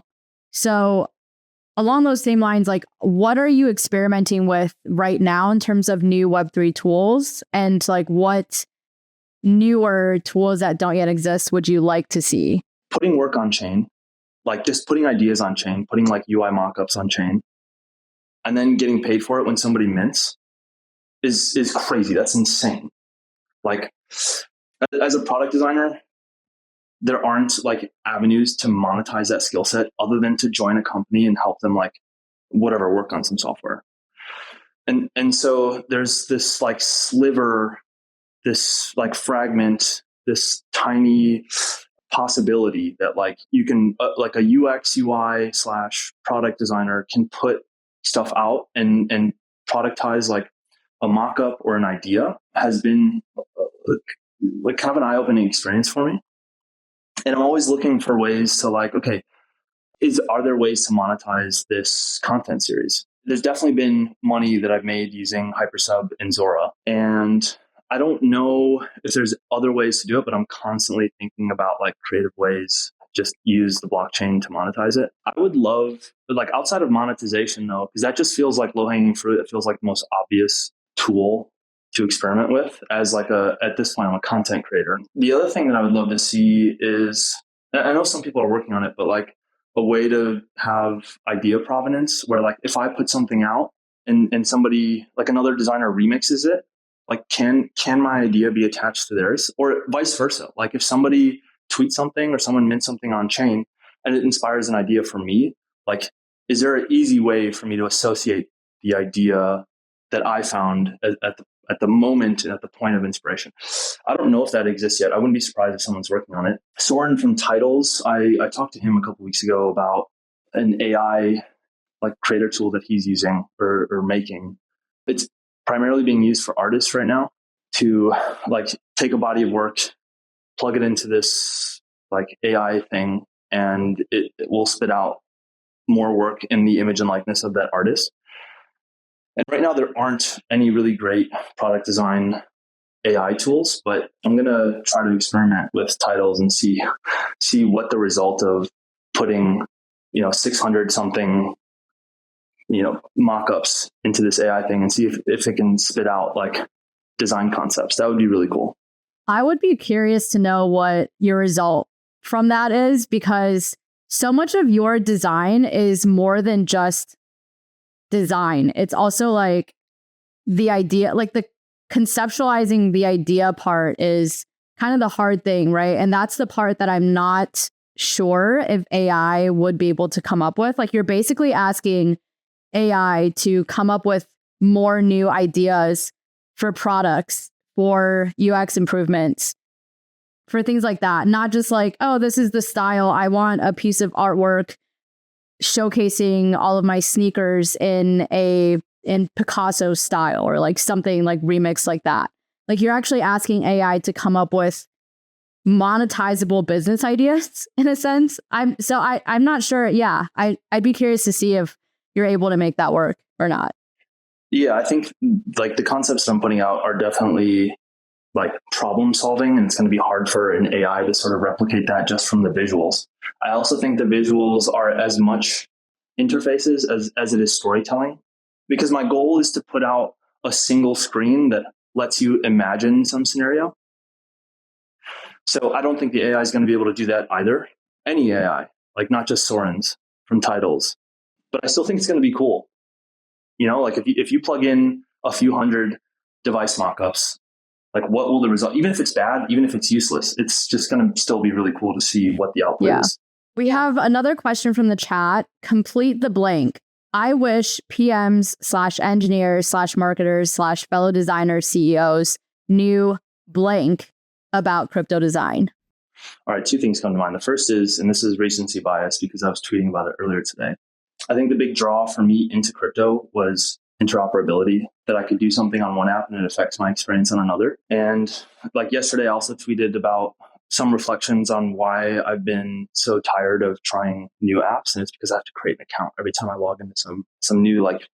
So along those same lines, like what are you experimenting with right now in terms of new Web3 tools, and like what newer tools that don't yet exist would you like to see? Putting work on chain, like just putting ideas on chain, putting like UI mockups on chain, and then getting paid for it when somebody mints is crazy. That's insane. Like as a product designer, there aren't like avenues to monetize that skill set other than to join a company and help them like whatever work on some software. And so there's this like sliver, this like fragment, this tiny possibility that like you can like a UX UI / product designer can put stuff out and productize like a mock-up or an idea has been like kind of an eye-opening experience for me. And I'm always looking for ways to like, okay, are there ways to monetize this content series? There's definitely been money that I've made using Hypersub and Zora. And I don't know if there's other ways to do it, but I'm constantly thinking about like creative ways, just use the blockchain to monetize it. I would love, like outside of monetization though, because that just feels like low-hanging fruit. It feels like the most obvious tool to experiment with as like at this point, I'm a content creator. The other thing that I would love to see is, I know some people are working on it, but like a way to have idea provenance where like if I put something out and somebody like another designer remixes it, like can my idea be attached to theirs or vice versa? Like if somebody tweets something or someone mints something on chain and it inspires an idea for me, like is there an easy way for me to associate the idea that I found at the moment and at the point of inspiration? I don't know if that exists yet. I wouldn't be surprised if someone's working on it. Soren from Titles, I talked to him a couple weeks ago about an AI like creator tool that he's using or making. It's primarily being used for artists right now to like take a body of work, plug it into this like AI thing, and it will spit out more work in the image and likeness of that artist. And right now there aren't any really great product design AI tools, but I'm going to try to experiment with Titles and see what the result of putting, 600 something, mock-ups into this AI thing and see if it can spit out like design concepts. That would be really cool. I would be curious to know what your result from that is, because so much of your design is more than just design. It's also like the idea, like the conceptualizing the idea part is kind of the hard thing, right? And that's the part that I'm not sure if AI would be able to come up with. Like you're basically asking AI to come up with more new ideas for products, for UX improvements, for things like that. Not just like, oh, this is the style. I want a piece of artwork showcasing all of my sneakers in Picasso style or like something like remix like that. Like you're actually asking AI to come up with monetizable business ideas in a sense. I'm not sure. Yeah, I'd be curious to see if you're able to make that work or not. Yeah, I think like the concepts that I'm putting out are definitely like problem solving, and it's going to be hard for an AI to sort of replicate that just from the visuals. I also think the visuals are as much interfaces as it is storytelling, because my goal is to put out a single screen that lets you imagine some scenario. So I don't think the AI is going to be able to do that either. Any AI, like not just Soren's from Titles, but I still think it's going to be cool. Like if you plug in a few hundred device mockups, like what will the result, even if it's bad, even if it's useless, it's just going to still be really cool to see what the output is. We have another question from the chat. Complete the blank. I wish PMs / engineers / marketers / fellow designers, CEOs knew blank about crypto design. All right, two things come to mind. The first is, and this is recency bias because I was tweeting about it earlier today. I think the big draw for me into crypto was interoperability, that I could do something on one app and it affects my experience on another. And like yesterday, I also tweeted about some reflections on why I've been so tired of trying new apps. And it's because I have to create an account every time I log into some new like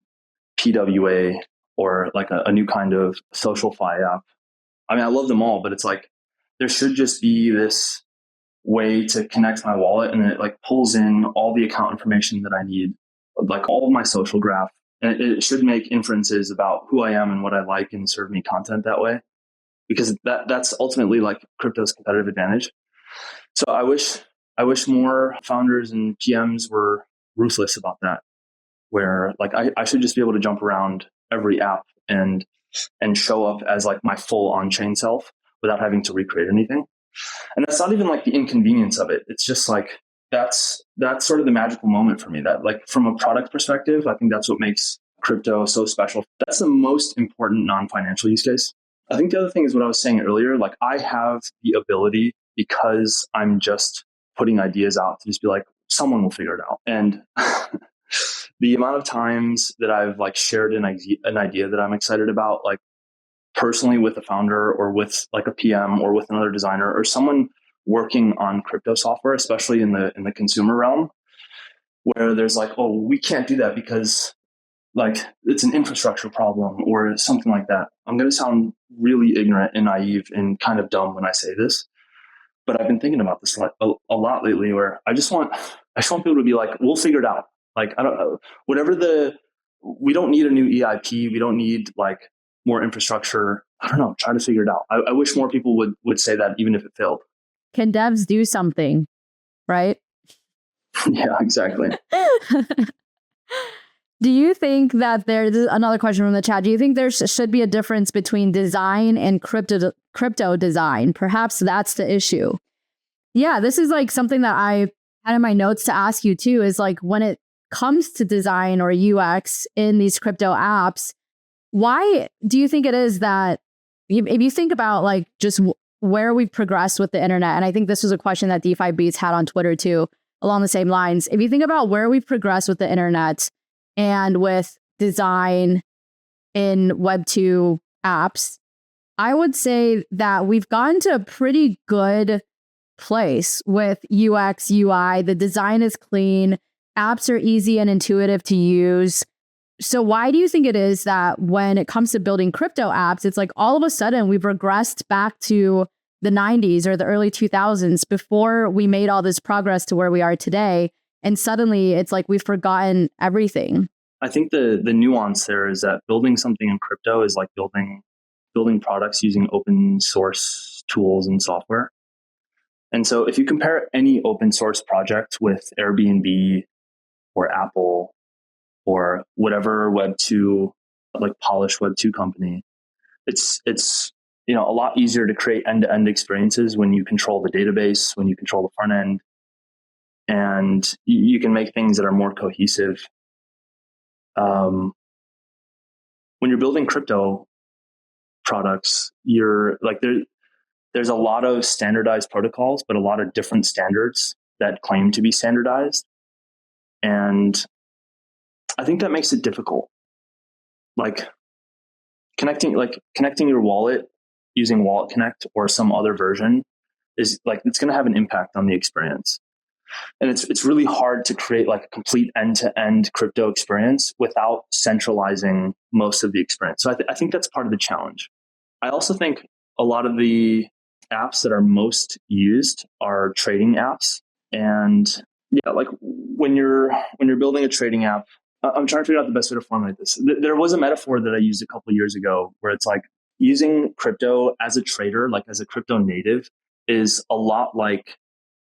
PWA or like a new kind of social fi app. I mean, I love them all, but it's like there should just be this way to connect my wallet and it like pulls in all the account information that I need, like all of my social graph. And it should make inferences about who I am and what I like and serve me content that way, because that's ultimately like crypto's competitive advantage. So I wish more founders and PMs were ruthless about that, where like I should just be able to jump around every app and show up as like my full on-chain self without having to recreate anything. And that's not even like the inconvenience of it. It's just like that's sort of the magical moment for me. That like from a product perspective, I think that's what makes crypto so special. That's the most important non-financial use case. I think the other thing is what I was saying earlier. Like I have the ability because I'm just putting ideas out to just be like, someone will figure it out. And the amount of times that I've like shared an idea that I'm excited about, like personally with a founder or with like a PM or with another designer or someone working on crypto software, especially in the consumer realm, where there's like, oh, we can't do that because like it's an infrastructure problem or something like that. I'm going to sound really ignorant and naive and kind of dumb when I say this, but I've been thinking about this a lot lately, where I just want people to be like, we'll figure it out. Like, I don't know, we don't need a new EIP. We don't need like more infrastructure. I don't know, try to figure it out. I wish more people would say that, even if it failed. Can devs do something, right? Yeah, exactly. Do you think that there's another question from the chat? Do you think there should be a difference between design and crypto design? Perhaps that's the issue. Yeah, this is like something that I had in my notes to ask you too, is like when it comes to design or UX in these crypto apps, why do you think it is that if you think about like just where we've progressed with the internet, and I think this was a question that DeFi Beats had on Twitter too, along the same lines. If you think about where we've progressed with the internet and with design in Web 2 apps, I would say that we've gotten to a pretty good place with UX, UI. The design is clean. Apps are easy and intuitive to use. So why do you think it is that when it comes to building crypto apps, it's like all of a sudden we've regressed back to the 90s or the early 2000s before we made all this progress to where we are today? And suddenly it's like we've forgotten everything. I think the nuance there is that building something in crypto is like building products using open source tools and software. And so if you compare any open source project with Airbnb or Apple or whatever Web 2, like polished Web 2 company, it's a lot easier to create end-to-end experiences when you control the database, when you control the front end, and you can make things that are more cohesive. When you're building crypto products, you're like there's a lot of standardized protocols, but a lot of different standards that claim to be standardized. And I think that makes it difficult. Like connecting your wallet using Wallet Connect or some other version is like, it's going to have an impact on the experience. And it's really hard to create like a complete end-to-end crypto experience without centralizing most of the experience. So I think that's part of the challenge. I also think a lot of the apps that are most used are trading apps. And yeah, like when you're building a trading app, I'm trying to figure out the best way to formulate this. There was a metaphor that I used a couple of years ago where it's like using crypto as a trader, like as a crypto native, is a lot like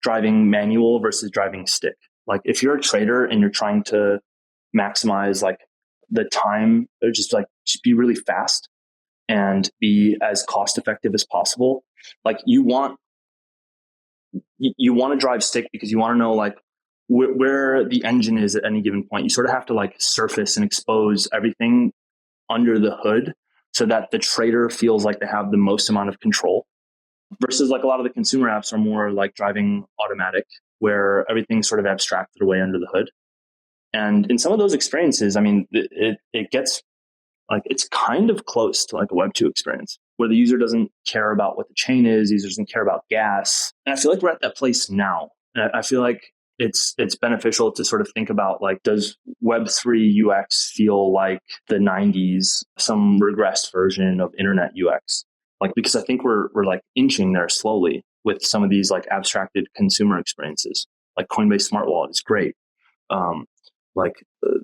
driving manual versus driving stick. Like if you're a trader and you're trying to maximize like the time, or just be really fast and be as cost effective as possible, like you want to drive stick because you want to know like where the engine is at any given point. You sort of have to like surface and expose everything under the hood so that the trader feels like they have the most amount of control. Versus like a lot of the consumer apps are more like driving automatic, where everything's sort of abstracted away under the hood. And in some of those experiences, I mean, it gets like, it's kind of close to like a Web 2 experience where the user doesn't care about what the chain is, the user doesn't care about gas. And I feel like we're at that place now. And I feel like it's beneficial to sort of think about like, does Web3 UX feel like the 90s, some regressed version of internet UX? Like, because I think we're like inching there slowly with some of these like abstracted consumer experiences. Like Coinbase Smart Wallet is great.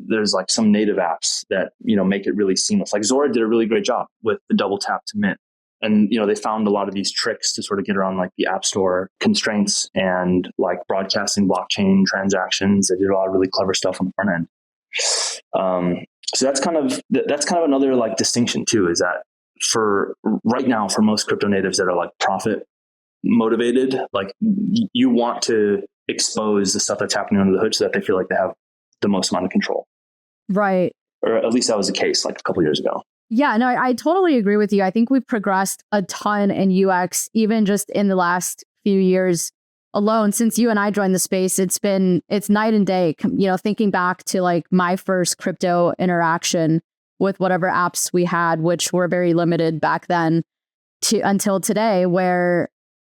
There's like some native apps that, make it really seamless. Like Zora did a really great job with the double tap to mint. And, they found a lot of these tricks to sort of get around like the app store constraints and like broadcasting blockchain transactions. They did a lot of really clever stuff on the front end. So that's kind of another like distinction too, is that for right now, for most crypto natives that are like profit motivated, like you want to expose the stuff that's happening under the hood so that they feel like they have the most amount of control. Right. Or at least that was the case like a couple of years ago. Yeah, no, I totally agree with you. I think we've progressed a ton in UX, even just in the last few years alone, since you and I joined the space, it's night and day. Thinking back to like my first crypto interaction with whatever apps we had, which were very limited back then, to until today, where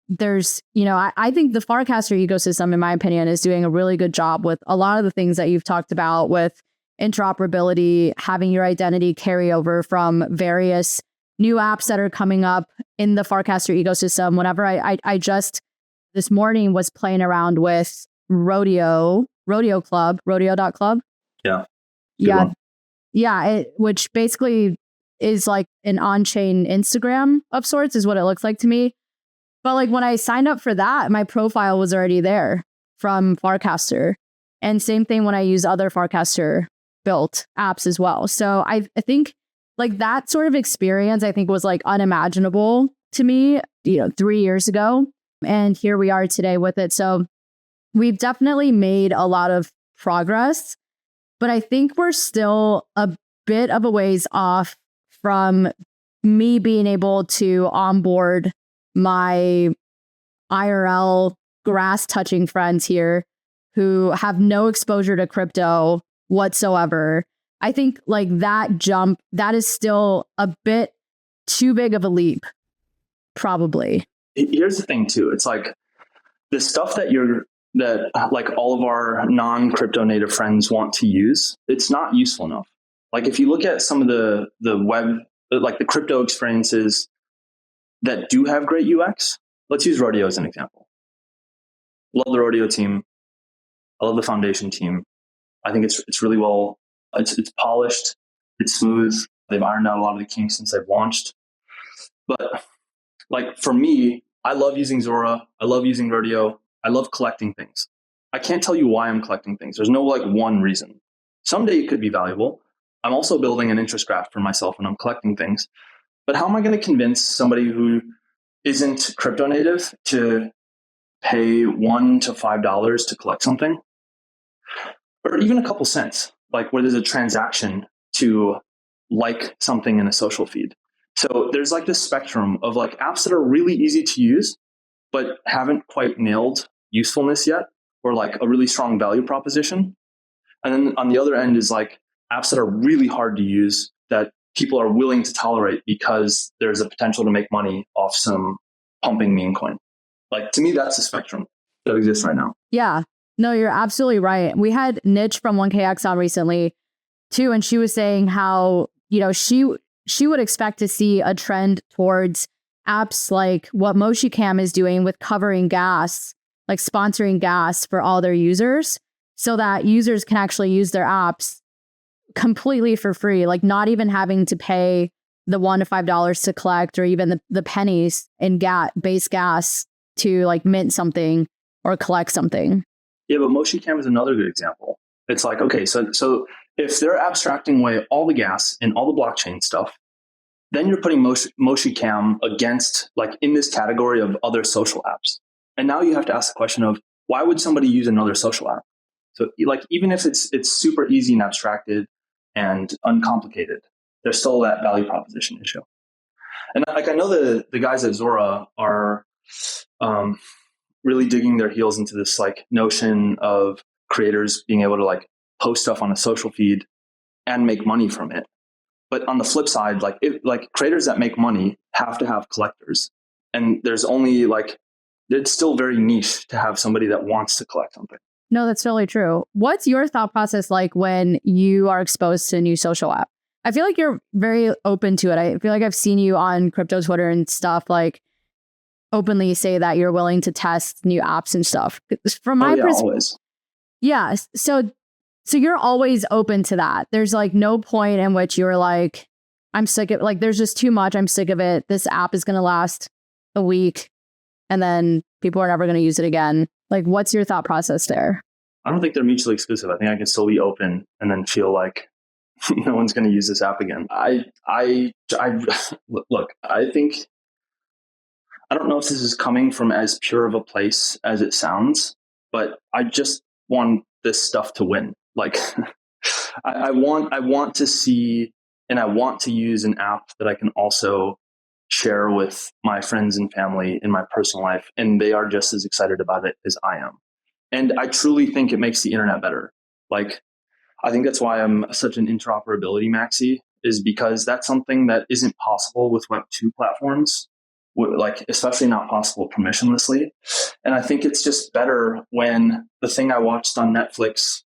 there's, I think the Farcaster ecosystem, in my opinion, is doing a really good job with a lot of the things that you've talked about with interoperability, having your identity carry over from various new apps that are coming up in the Farcaster ecosystem. Whenever I just this morning was playing around with Rodeo Club, rodeo.club. Yeah. Yeah. Yeah. Which basically is like an on-chain Instagram of sorts, is what it looks like to me. But like when I signed up for that, my profile was already there from Farcaster. And same thing when I use other Farcaster built apps as well. So I think like that sort of experience, I think, was like unimaginable to me, 3 years ago. And here we are today with it. So we've definitely made a lot of progress, but I think we're still a bit of a ways off from me being able to onboard my IRL grass touching friends here who have no exposure to crypto whatsoever. I think like that jump, that is still a bit too big of a leap, probably. Here's the thing too. It's like the stuff that like all of our non-crypto native friends want to use, it's not useful enough. Like if you look at some of the web, like the crypto experiences that do have great UX, let's use Rodeo as an example. Love the Rodeo team. I love the foundation team. I think it's really well, it's polished, it's smooth. They've ironed out a lot of the kinks since they've launched. But like for me, I love using Zora. I love using Rodeo. I love collecting things. I can't tell you why I'm collecting things. There's no like one reason. Someday it could be valuable. I'm also building an interest graph for myself when I'm collecting things. But how am I going to convince somebody who isn't crypto native to pay $1 to $5 to collect something? Or even a couple cents, like where there's a transaction to like something in a social feed. So there's like this spectrum of like apps that are really easy to use, but haven't quite nailed usefulness yet, or like a really strong value proposition. And then on the other end is like apps that are really hard to use that people are willing to tolerate because there's a potential to make money off some pumping meme coin. Like to me, that's the spectrum that exists right now. Yeah, no, you're absolutely right. We had Niche from 1KX on recently too, and she was saying how, she would expect to see a trend towards apps like what MoshiCam is doing with covering gas, like sponsoring gas for all their users, so that users can actually use their apps completely for free, like not even having to pay the $1 to $5 to collect, or even the pennies in base gas to like mint something or collect something. Yeah, but MoshiCam is another good example. It's like, okay, so if they're abstracting away all the gas and all the blockchain stuff, then you're putting MoshiCam against, like, in this category of other social apps. And now you have to ask the question of, why would somebody use another social app? So like, even if it's super easy and abstracted and uncomplicated, there's still that value proposition issue. And like, I know the guys at Zora are really digging their heels into this like notion of creators being able to like post stuff on a social feed and make money from it. But on the flip side, like creators that make money have to have collectors. And there's only like, it's still very niche to have somebody that wants to collect something. No, that's totally true. What's your thought process like when you are exposed to a new social app? I feel like you're very open to it. I feel like I've seen you on crypto Twitter and stuff, like openly say that you're willing to test new apps and stuff. From my perspective, yeah. So you're always open to that. There's like no point in which you're like, I'm sick of, like, there's just too much. I'm sick of it. This app is going to last a week and then people are never going to use it again. Like, what's your thought process there? I don't think they're mutually exclusive. I think I can still be open and then feel like no one's going to use this app again. I look, I think, I don't know if this is coming from as pure of a place as it sounds, but I just want this stuff to win. Like, I want to see, and I want to use an app that I can also share with my friends and family in my personal life, and they are just as excited about it as I am. And I truly think it makes the internet better. Like, I think that's why I'm such an interoperability maxi, is because that's something that isn't possible with Web2 platforms, like especially not possible permissionlessly. And I think it's just better when the thing I watched on Netflix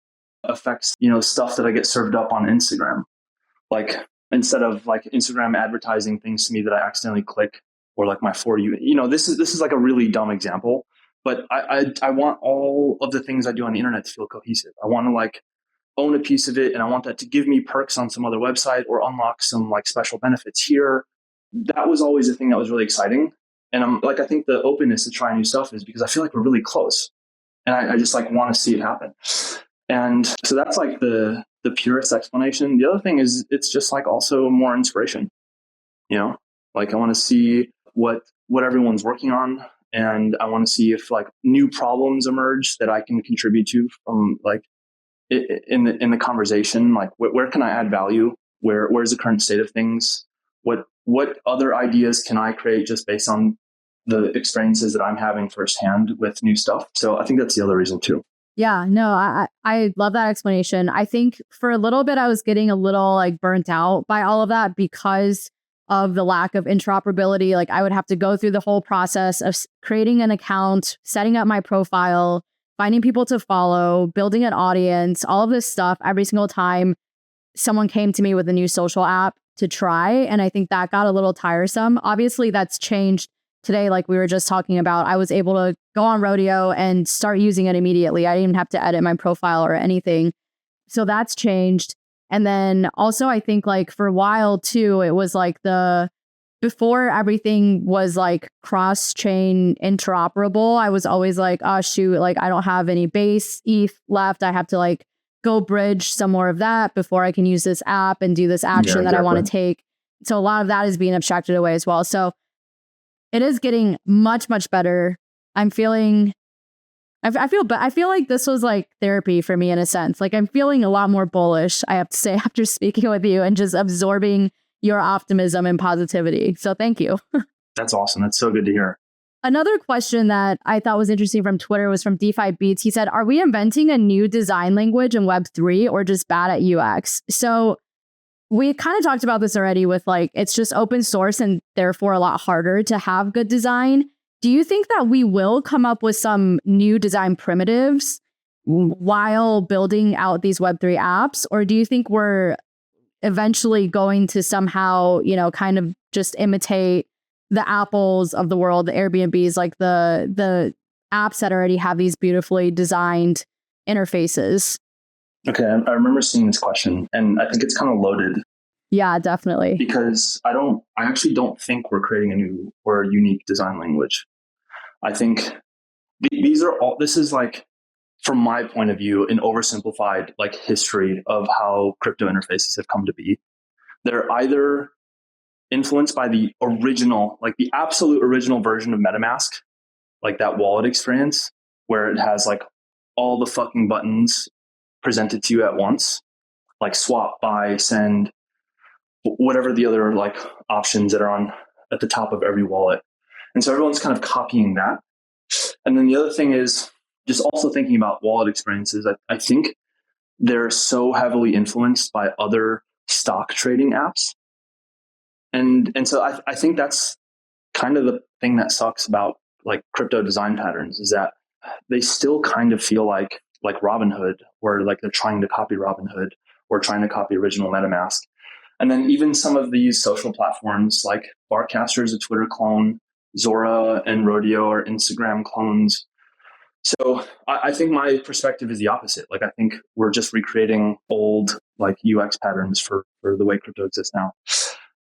affects, stuff that I get served up on Instagram. Like, instead of like Instagram advertising things to me that I accidentally click, or like my For You, this is like a really dumb example, but I want all of the things I do on the internet to feel cohesive. I want to like own a piece of it, and I want that to give me perks on some other website or unlock some like special benefits here. That was always a thing that was really exciting. And I think the openness to try new stuff is because I feel like we're really close, and I just like want to see it happen. And so that's like the purest explanation. The other thing is it's just like also more inspiration, like I want to see what everyone's working on. And I want to see if like new problems emerge that I can contribute to from like in the conversation. Like where can I add value? Where's the current state of things? What other ideas can I create just based on the experiences that I'm having firsthand with new stuff? So I think that's the other reason too. Yeah, no, I love that explanation. I think for a little bit, I was getting a little like burnt out by all of that because of the lack of interoperability. Like I would have to go through the whole process of creating an account, setting up my profile, finding people to follow, building an audience, all of this stuff every single time someone came to me with a new social app to try. And I think that got a little tiresome. Obviously, that's changed today. Like we were just talking about, I was able to go on Rodeo and start using it immediately. I didn't even have to edit my profile or anything. So that's changed. And then also, I think like for a while too, it was like before everything was like cross-chain interoperable, I was always like, oh shoot, like I don't have any base ETH left. I have to like go bridge some more of that before I can use this app and do this action that I want to take. So a lot of that is being abstracted away as well. So it is getting much, much better. I feel like this was like therapy for me in a sense. Like I'm feeling a lot more bullish, I have to say, after speaking with you and just absorbing your optimism and positivity. So thank you. That's awesome. That's so good to hear. Another question that I thought was interesting from Twitter was from DeFi Beats. He said, are we inventing a new design language in Web3 or just bad at UX? So we kind of talked about this already with like, it's just open source and therefore a lot harder to have good design. Do you think that we will come up with some new design primitives while building out these Web3 apps? Or do you think we're eventually going to somehow, kind of just imitate the Apples of the world, the Airbnbs, like the apps that already have these beautifully designed interfaces? Okay, I remember seeing this question, and I think it's kind of loaded. Yeah, definitely. Because I actually don't think we're creating a new or a unique design language. I think this is like, from my point of view, an oversimplified like history of how crypto interfaces have come to be. They're either influenced by the original, like the absolute original version of MetaMask, like that wallet experience where it has like all the fucking buttons presented to you at once, like swap, buy, send, whatever the other like options that are on at the top of every wallet. And so everyone's kind of copying that. And then the other thing is just also thinking about wallet experiences. I think they're so heavily influenced by other stock trading apps. And so I think that's kind of the thing that sucks about like crypto design patterns, is that they still kind of feel like Robinhood, or like they're trying to copy Robinhood or trying to copy original MetaMask. And then even some of these social platforms like Barcaster is a Twitter clone, Zora and Rodeo are Instagram clones. So I think my perspective is the opposite. Like I think we're just recreating old like UX patterns for the way crypto exists now.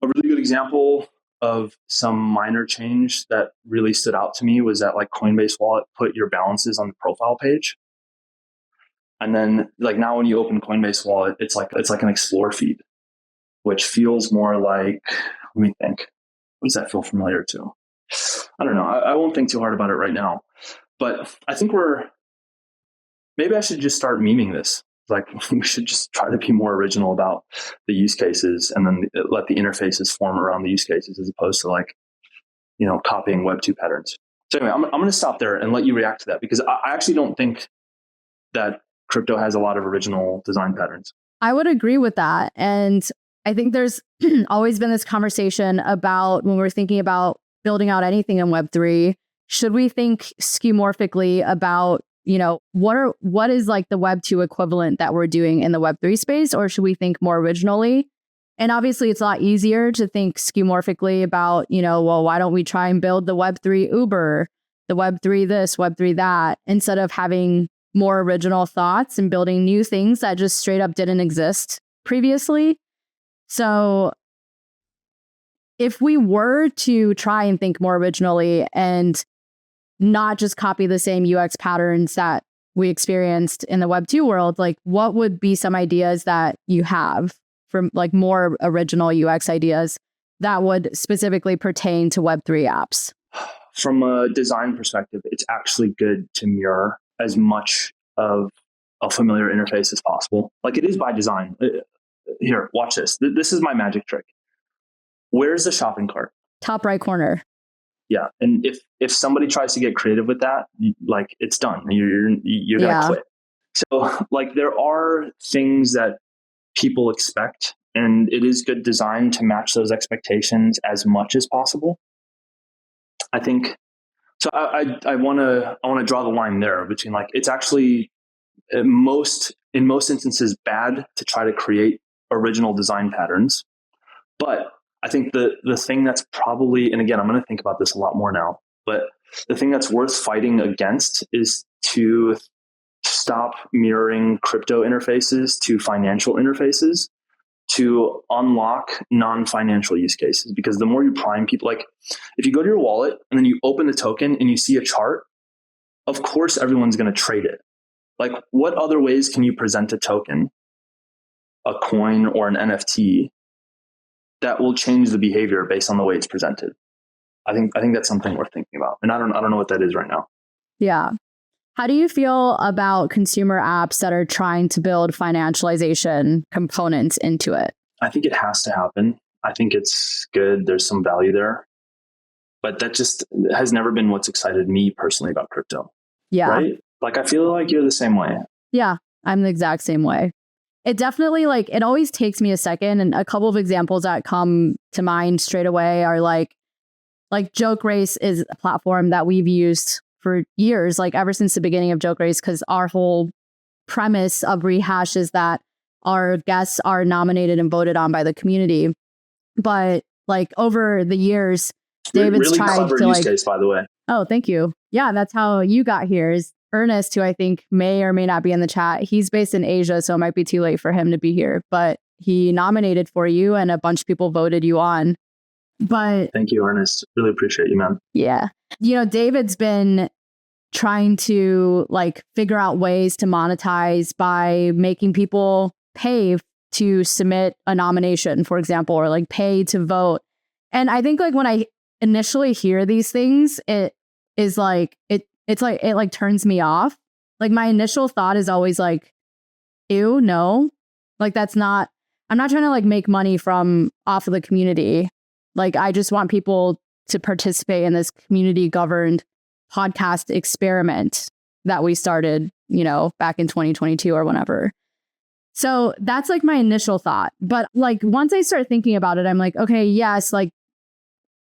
A really good example of some minor change that really stood out to me was that like Coinbase Wallet put your balances on the profile page. And then like now when you open Coinbase Wallet, it's like an explore feed, which feels more like, let me think, what does that feel familiar to? I don't know. I won't think too hard about it right now. But I think maybe I should just start memeing this. Like we should just try to be more original about the use cases and then let the interfaces form around the use cases, as opposed to like copying Web 2 patterns. So anyway, I'm going to stop there and let you react to that, because I actually don't think that crypto has a lot of original design patterns. I would agree with that. And I think there's always been this conversation about when we're thinking about building out anything in Web3, should we think skeuomorphically about, what is like the Web 2 equivalent that we're doing in the Web3 space, or should we think more originally? And obviously it's a lot easier to think skeuomorphically about, why don't we try and build the Web3 Uber, the Web3 this, Web3 that, instead of having more original thoughts and building new things that just straight up didn't exist previously. So if we were to try and think more originally and not just copy the same UX patterns that we experienced in the Web 2 world, like what would be some ideas that you have for like more original UX ideas that would specifically pertain to Web 3 apps? From a design perspective, it's actually good to mirror as much of a familiar interface as possible. Like it is by design. Here, watch this. This is my magic trick. Where's the shopping cart? Top right corner. Yeah. And if somebody tries to get creative with that, like it's done. You're gonna quit. So like there are things that people expect, and it is good design to match those expectations as much as possible. I think so. I want to draw the line there between like it's actually in most instances bad to try to create original design patterns, but I think the thing that's probably, and again I'm going to think about this a lot more now, but the thing that's worth fighting against is to stop mirroring crypto interfaces to financial interfaces to unlock non-financial use cases. Because the more you prime people, like if you go to your wallet and then you open the token and you see a chart, of course everyone's going to trade it. Like what other ways can you present a token, a coin or an NFT that will change the behavior based on the way it's presented? I think that's something worth thinking about. And I don't know what that is right now. Yeah. How do you feel about consumer apps that are trying to build financialization components into it? I think it has to happen. I think it's good. There's some value there. But that just has never been what's excited me personally about crypto. Yeah. Right? Like I feel like you're the same way. Yeah, I'm the exact same way. It definitely it always takes me a second. And a couple of examples that come to mind straight away are like Joke Race is a platform that we've used for years, like ever since the beginning of Joke Race, because our whole premise of Rehash is that our guests are nominated and voted on by the community. But like over the years, David's really tried clever to use case, by the way. Oh, thank you. Yeah, that's how you got here. Is Ernest, who I think may or may not be in the chat. He's based in Asia, so it might be too late for him to be here. But he nominated for you, and a bunch of people voted you on. But thank you, Ernest. Really appreciate you, man. Yeah. David's been trying to figure out ways to monetize by making people pay to submit a nomination, for example, or pay to vote. And I think when I initially hear these things, it is it turns me off. My initial thought is always ew, no. That's not, I'm not trying to make money off of the community. I just want people to participate in this community governed podcast experiment that we started, back in 2022 or whenever. So that's my initial thought. But once I start thinking about it, I'm okay, yes,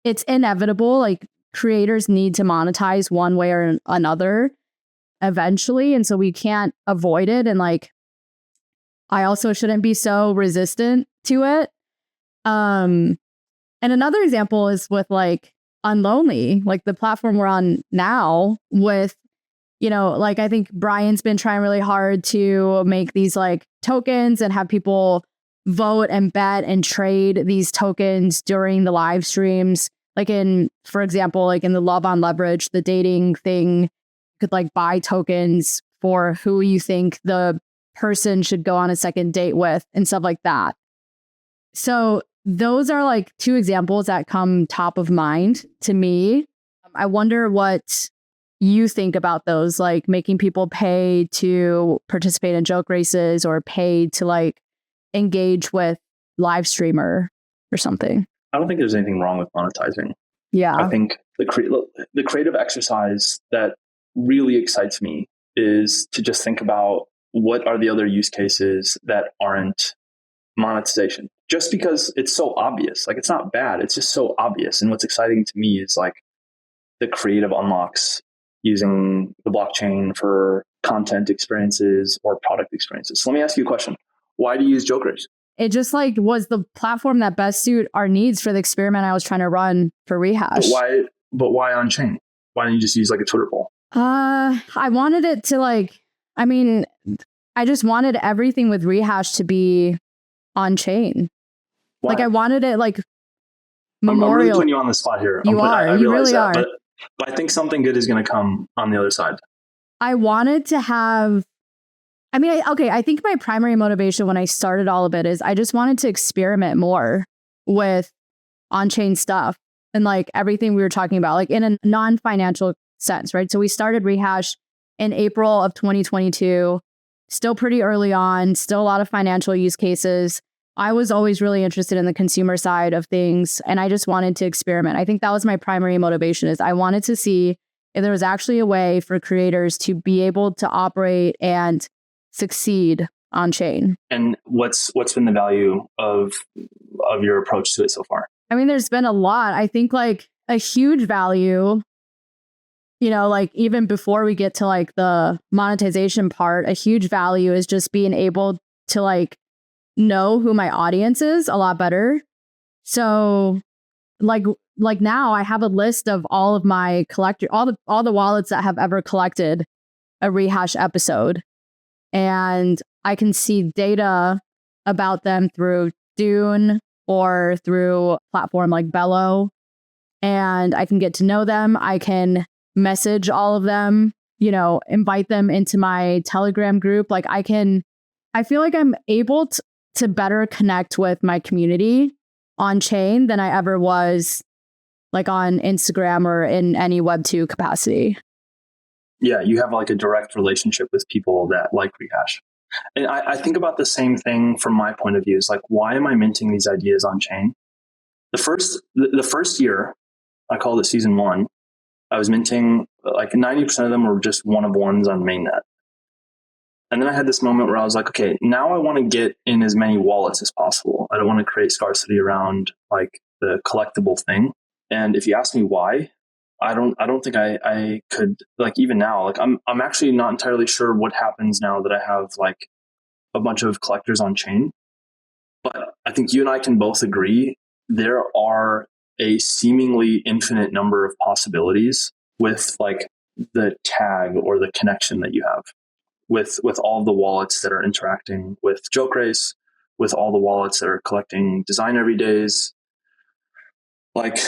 it's inevitable. Creators need to monetize one way or another eventually. And so we can't avoid it. And I also shouldn't be so resistant to it. And another example is with Unlonely, the platform we're on now with, I think Brian's been trying really hard to make these tokens and have people vote and bet and trade these tokens during the live streams. For example, in the Love on Leverage, the dating thing, you could buy tokens for who you think the person should go on a second date with and stuff like that. So those are two examples that come top of mind to me. I wonder what you think about those, making people pay to participate in joke races or pay to engage with live streamer or something. I don't think there's anything wrong with monetizing. Yeah. I think the creative exercise that really excites me is to just think about what are the other use cases that aren't monetization, just because it's so obvious. Like, it's not bad, it's just so obvious. And what's exciting to me is like the creative unlocks using the blockchain for content experiences or product experiences. So let me ask you a question. Why do you use Jokers? It just like was the platform that best suit our needs for the experiment I was trying to run for Rehash. But why on chain? Why don't you just use like a Twitter poll? I wanted it to I just wanted everything with Rehash to be on chain. Why? Like I wanted it like memorial. I'm really putting you on the spot here. You really are. But I think something good is going to come on the other side. I wanted to have, I think my primary motivation when I started all of it is I just wanted to experiment more with on-chain stuff and like everything we were talking about, like in a non-financial sense, right? So we started Rehash in April of 2022, still pretty early on, still a lot of financial use cases. I was always really interested in the consumer side of things, and I just wanted to experiment. I think that was my primary motivation, is I wanted to see if there was actually a way for creators to be able to operate and succeed on chain. And what's been the value of your approach to it so far? I mean, there's been a lot. I think like a huge value, like even before we get to like the monetization part, a huge value is just being able to like know who my audience is a lot better. So like now I have a list of all of my all the wallets that have ever collected a Rehash episode, and I can see data about them through Dune or through a platform like Bello, and I can get to know them. I can message all of them, invite them into my Telegram group. Like I feel like I'm able to better connect with my community on chain than I ever was like on Instagram or in any Web2 capacity. Yeah, you have like a direct relationship with people that like Rehash. And I think about the same thing from my point of view. Is like, why am I minting these ideas on chain? The first year, I called it season 1, I was minting like 90% of them were just one of ones on mainnet. And then I had this moment where I was like, okay, now I want to get in as many wallets as possible. I don't want to create scarcity around like the collectible thing. And if you ask me why, I don't think I could, like, even now, like I'm actually not entirely sure what happens now that I have like a bunch of collectors on chain. But I think you and I can both agree there are a seemingly infinite number of possibilities with like the tag or the connection that you have with all the wallets that are interacting with Joke Race, with all the wallets that are collecting design every days. Like,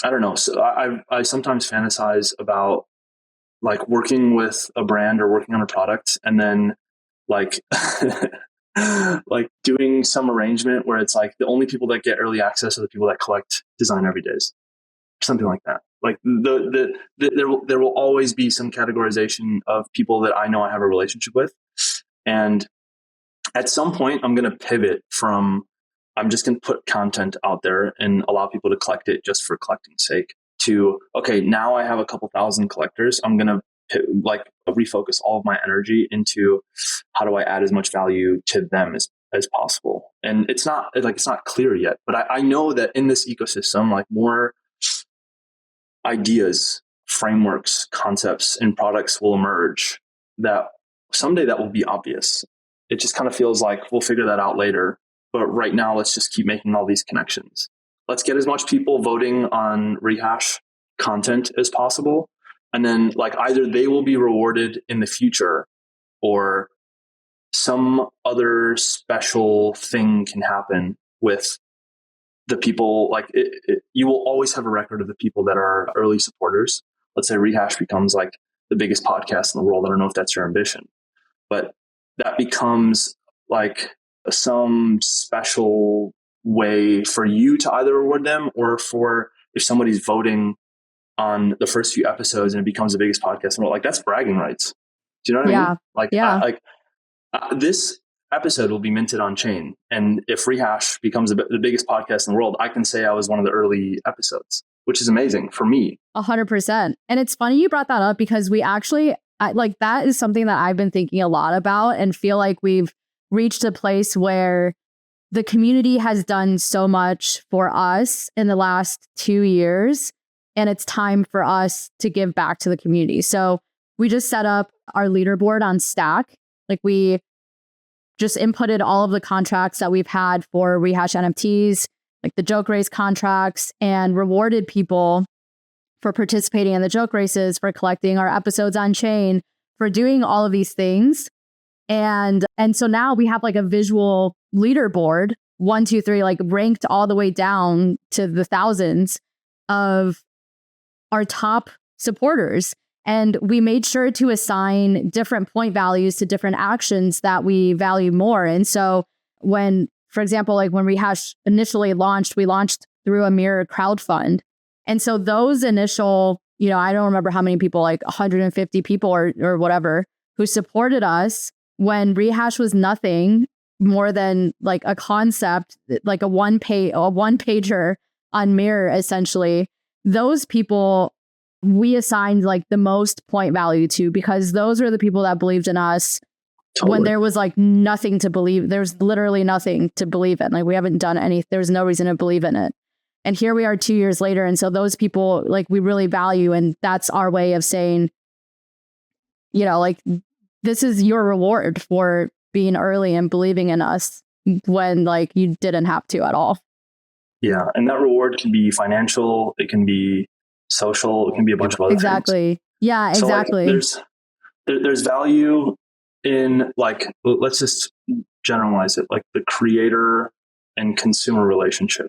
I don't know. So I sometimes fantasize about like working with a brand or working on a product and then like like doing some arrangement where it's like the only people that get early access are the people that collect design every days, something like that. Like there will always be some categorization of people that I know I have a relationship with, and at some point I'm going to pivot from I'm just going to put content out there and allow people to collect it just for collecting's sake to, okay, now I have a couple thousand collectors. I'm going to like refocus all of my energy into how do I add as much value to them as possible. And it's not clear yet, but I know that in this ecosystem, like more ideas, frameworks, concepts, and products will emerge that someday that will be obvious. It just kind of feels like we'll figure that out later. But right now, let's just keep making all these connections. Let's get as much people voting on Rehash content as possible. And then like either they will be rewarded in the future or some other special thing can happen with the people. Like you will always have a record of the people that are early supporters. Let's say Rehash becomes like the biggest podcast in the world. I don't know if that's your ambition, but that becomes like some special way for you to either reward them or for if somebody's voting on the first few episodes and it becomes the biggest podcast in the world, like that's bragging rights. Do you know what I mean? Like, yeah. This episode will be minted on chain. And if Rehash becomes the biggest podcast in the world, I can say I was one of the early episodes. which is amazing for me. 100%. And it's funny you brought that up because we actually, like, that is something that I've been thinking a lot about and feel like we've reached a place where the community has done so much for us in the last 2 years, and it's time for us to give back to the community. So we just set up our leaderboard on Stack. Like, we just inputted all of the contracts that we've had for Rehash NFTs, like the joke race contracts, and rewarded people for participating in the joke races, for collecting our episodes on chain, for doing all of these things. And so now we have like a visual leaderboard, 1, 2, 3, like ranked all the way down to the thousands of our top supporters. And we made sure to assign different point values to different actions that we value more. And so when, for example, like when Rehash initially launched, we launched through a mirror crowdfund. And so those initial, I don't remember how many people, like 150 people or whatever, who supported us when Rehash was nothing more than like a concept, like a one pager on Mirror, essentially. Those people we assigned like the most point value to, because those are the people that believed in us when there was like nothing to believe. There's literally nothing to believe in. Like, we haven't done there's no reason to believe in it. And here we are 2 years later. And so those people, like, we really value, and that's our way of saying, like, this is your reward for being early and believing in us when like you didn't have to at all. Yeah. And that reward can be financial. It can be social. It can be a bunch of other things. Yeah, exactly. So like, there's value in, like, let's just generalize it, like the creator and consumer relationship.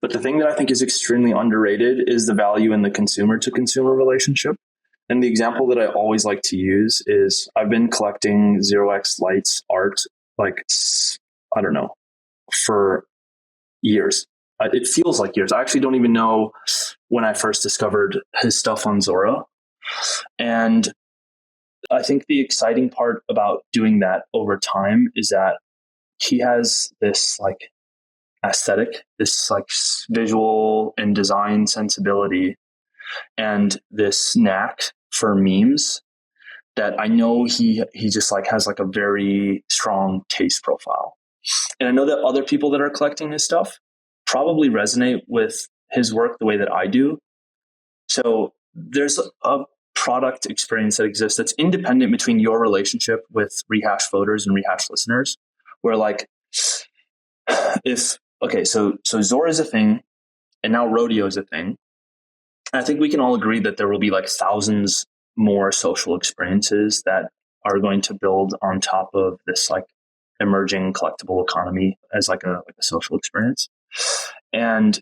But the thing that I think is extremely underrated is the value in the consumer to consumer relationship. And the example that I always like to use is I've been collecting 0x Light's art, like, I don't know, for years. It feels like years. I actually don't even know when I first discovered his stuff on Zora. And I think the exciting part about doing that over time is that he has this like aesthetic, this like visual and design sensibility, and this knack for memes that I know he just like has like a very strong taste profile. And I know that other people that are collecting his stuff probably resonate with his work the way that I do. So there's a product experience that exists that's independent between your relationship with Rehash voters and Rehash listeners, where like, so Zora is a thing, and now Rodeo is a thing. I think we can all agree that there will be like thousands more social experiences that are going to build on top of this like emerging collectible economy as like a social experience. And,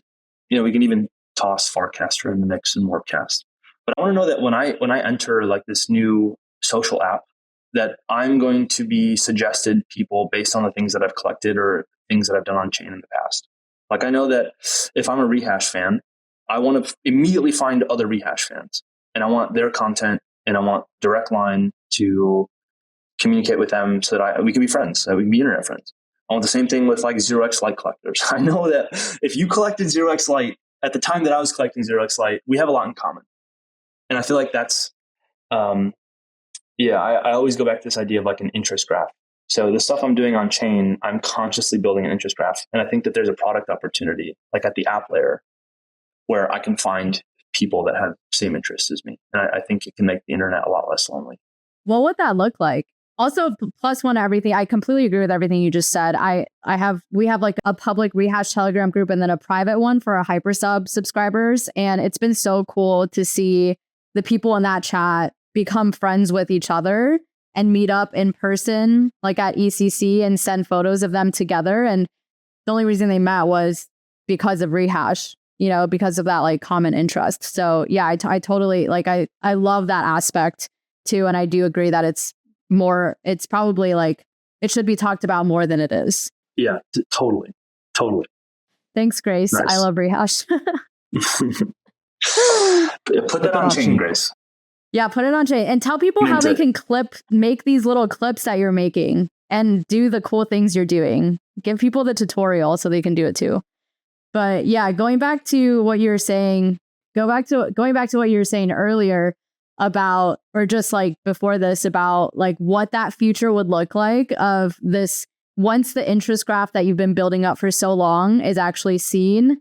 we can even toss Farcaster in the mix and Warpcast. But I want to know that when I enter like this new social app, that I'm going to be suggested people based on the things that I've collected or things that I've done on chain in the past. Like, I know that if I'm a Rehash fan, I want to immediately find other Rehash fans, and I want their content, and I want direct line to communicate with them so that we can be friends, so we can be internet friends. I want the same thing with like 0x Light collectors. I know that if you collected 0x Light at the time that I was collecting 0x Light, we have a lot in common. And I feel like that's, I always go back to this idea of like an interest graph. So the stuff I'm doing on chain, I'm consciously building an interest graph. And I think that there's a product opportunity, like at the app layer, where I can find people that have same interests as me. And I think it can make the internet a lot less lonely. What would that look like? Also, plus one, everything. I completely agree with everything you just said. We have like a public Rehash Telegram group and then a private one for our Hypersub subscribers. And it's been so cool to see the people in that chat become friends with each other and meet up in person, like at ECC, and send photos of them together. And the only reason they met was because of Rehash, because of that like common interest. So yeah, I totally like, I love that aspect too. And I do agree that it's probably like, it should be talked about more than it is. Yeah, totally. Thanks, Grace. Nice. I love Rehash. Put that on chain, Grace. Yeah, put it on chain and tell people how they can make these little clips that you're making and do the cool things you're doing. Give people the tutorial so they can do it too. But yeah, going back to what you were saying, going back to what you were saying earlier about, or just like before this, about like what that future would look like of this once the interest graph that you've been building up for so long is actually seen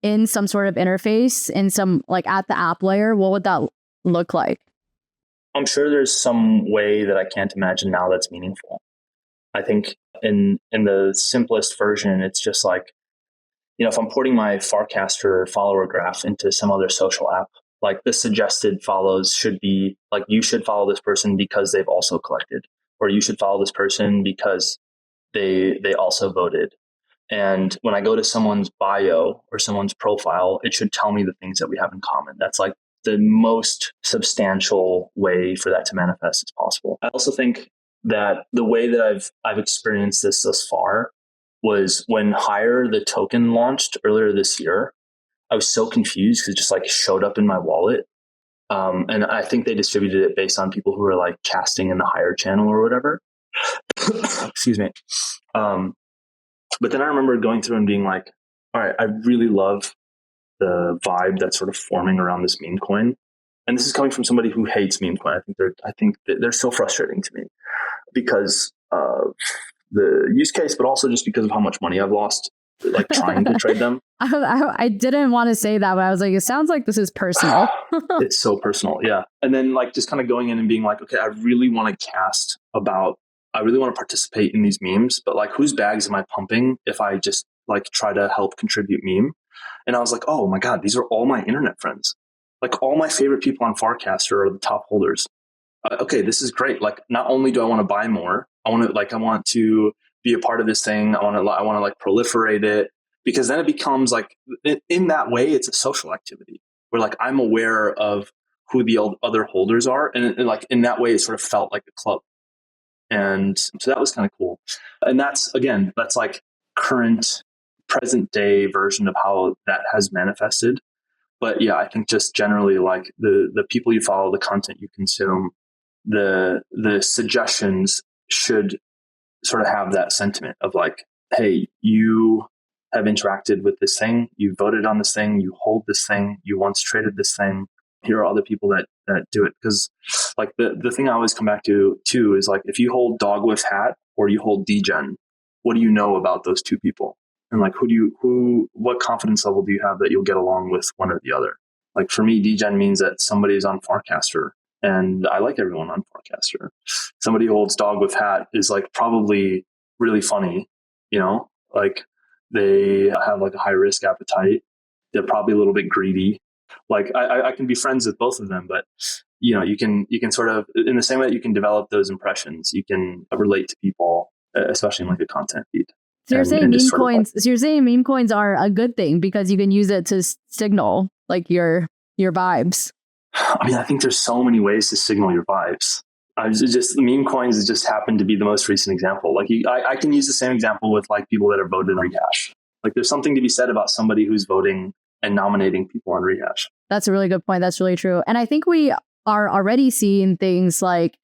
in some sort of interface, in some like at the app layer, what would that look like? I'm sure there's some way that I can't imagine now that's meaningful. I think in the simplest version, it's just like, if I'm porting my Farcaster follower graph into some other social app, like the suggested follows should be like, you should follow this person because they've also collected, or you should follow this person because they also voted. And when I go to someone's bio or someone's profile, it should tell me the things that we have in common. That's like the most substantial way for that to manifest as possible. I also think that the way that I've experienced this thus far was when Hire the token launched earlier this year. I was so confused because it just like showed up in my wallet. And I think they distributed it based on people who were like casting in the Hire channel or whatever. Excuse me. But then I remember going through and being like, all right, I really love the vibe that's sort of forming around this meme coin. And this is coming from somebody who hates meme coin. I think they're so frustrating to me because of the use case, but also just because of how much money I've lost, like trying to trade them. I didn't want to say that, but I was like, it sounds like this is personal. It's so personal. Yeah. And then like just kind of going in and being like, okay, I really want to participate in these memes, but like whose bags am I pumping if I just like try to help contribute meme? And I was like, oh my God, these are all my internet friends. Like all my favorite people on Farcaster are the top holders. Okay, this is great. Like not only do I want to buy more, I want to be a part of this thing. I want to like proliferate it, because then it becomes like, in that way, it's a social activity where like I'm aware of who the other holders are. And like in that way, it sort of felt like a club. And so that was kind of cool. And that's like present day version of how that has manifested. But yeah, I think just generally like the people you follow, the content you consume, the suggestions should sort of have that sentiment of like, hey, you have interacted with this thing, you voted on this thing, you hold this thing, you once traded this thing. Here are other people that do it. Because like the thing I always come back to too is like, if you hold Dog with Hat or you hold Degen, what do you know about those two people? And like, what confidence level do you have that you'll get along with one or the other? Like for me, Degen means that somebody's on Farcaster and I like everyone on Farcaster. Somebody who holds Dog with Hat is like probably really funny, like they have like a high risk appetite. They're probably a little bit greedy. Like I can be friends with both of them, but you can sort of, in the same way that you can develop those impressions, you can relate to people, especially in like a content feed. So you're saying meme coins. So you're saying meme coins are a good thing because you can use it to signal like your vibes. I mean, I think there's so many ways to signal your vibes. The meme coins just happened to be the most recent example. Like I can use the same example with like people that are voted on Rehash. Like there's something to be said about somebody who's voting and nominating people on Rehash. That's a really good point. That's really true. And I think we are already seeing things like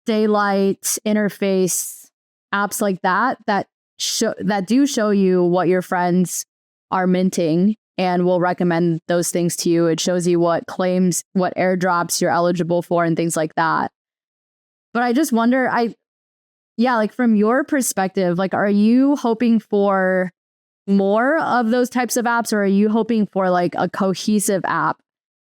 Daylight interface apps like that do show you what your friends are minting and will recommend those things to you. It shows you what claims, what airdrops you're eligible for and things like that. But I just wonder, like from your perspective, like, are you hoping for more of those types of apps, or are you hoping for like a cohesive app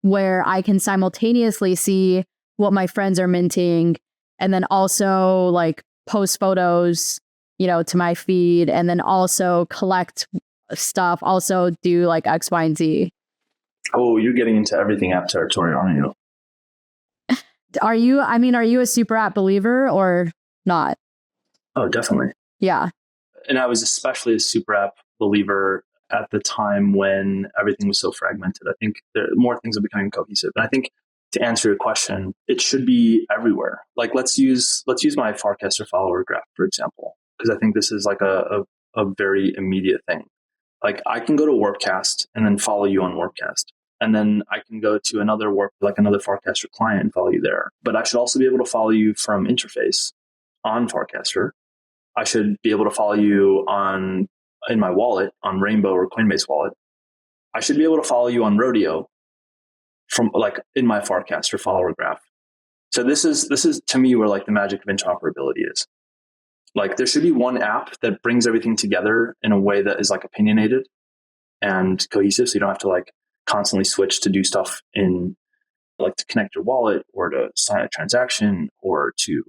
where I can simultaneously see what my friends are minting and then also like post photos, to my feed, and then also collect stuff, also do like X, Y, and Z? Oh, you're getting into everything app territory, aren't you? Are you a super app believer or not? Oh, definitely. Yeah. And I was especially a super app believer at the time when everything was so fragmented. I think more things are becoming cohesive. And I think to answer your question, it should be everywhere. Like let's use my Farcaster follower graph, for example, because I think this is like a very immediate thing. Like I can go to Warpcast and then follow you on Warpcast. And then I can go to another Farcaster client and follow you there. But I should also be able to follow you from interface on Farcaster. I should be able to follow you in my wallet on Rainbow or Coinbase wallet. I should be able to follow you on Rodeo from like in my Farcaster follower graph. So this is to me where like the magic of interoperability is. Like there should be one app that brings everything together in a way that is like opinionated and cohesive. So you don't have to like constantly switch to do stuff in like to connect your wallet or to sign a transaction or to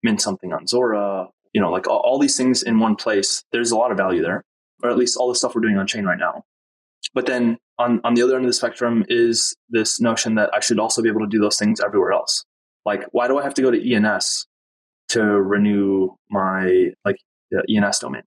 mint something on Zora, like all these things in one place. There's a lot of value there, or at least all the stuff we're doing on chain right now. But then on the other end of the spectrum is this notion that I should also be able to do those things everywhere else. Like, why do I have to go to ENS to renew my ENS domain?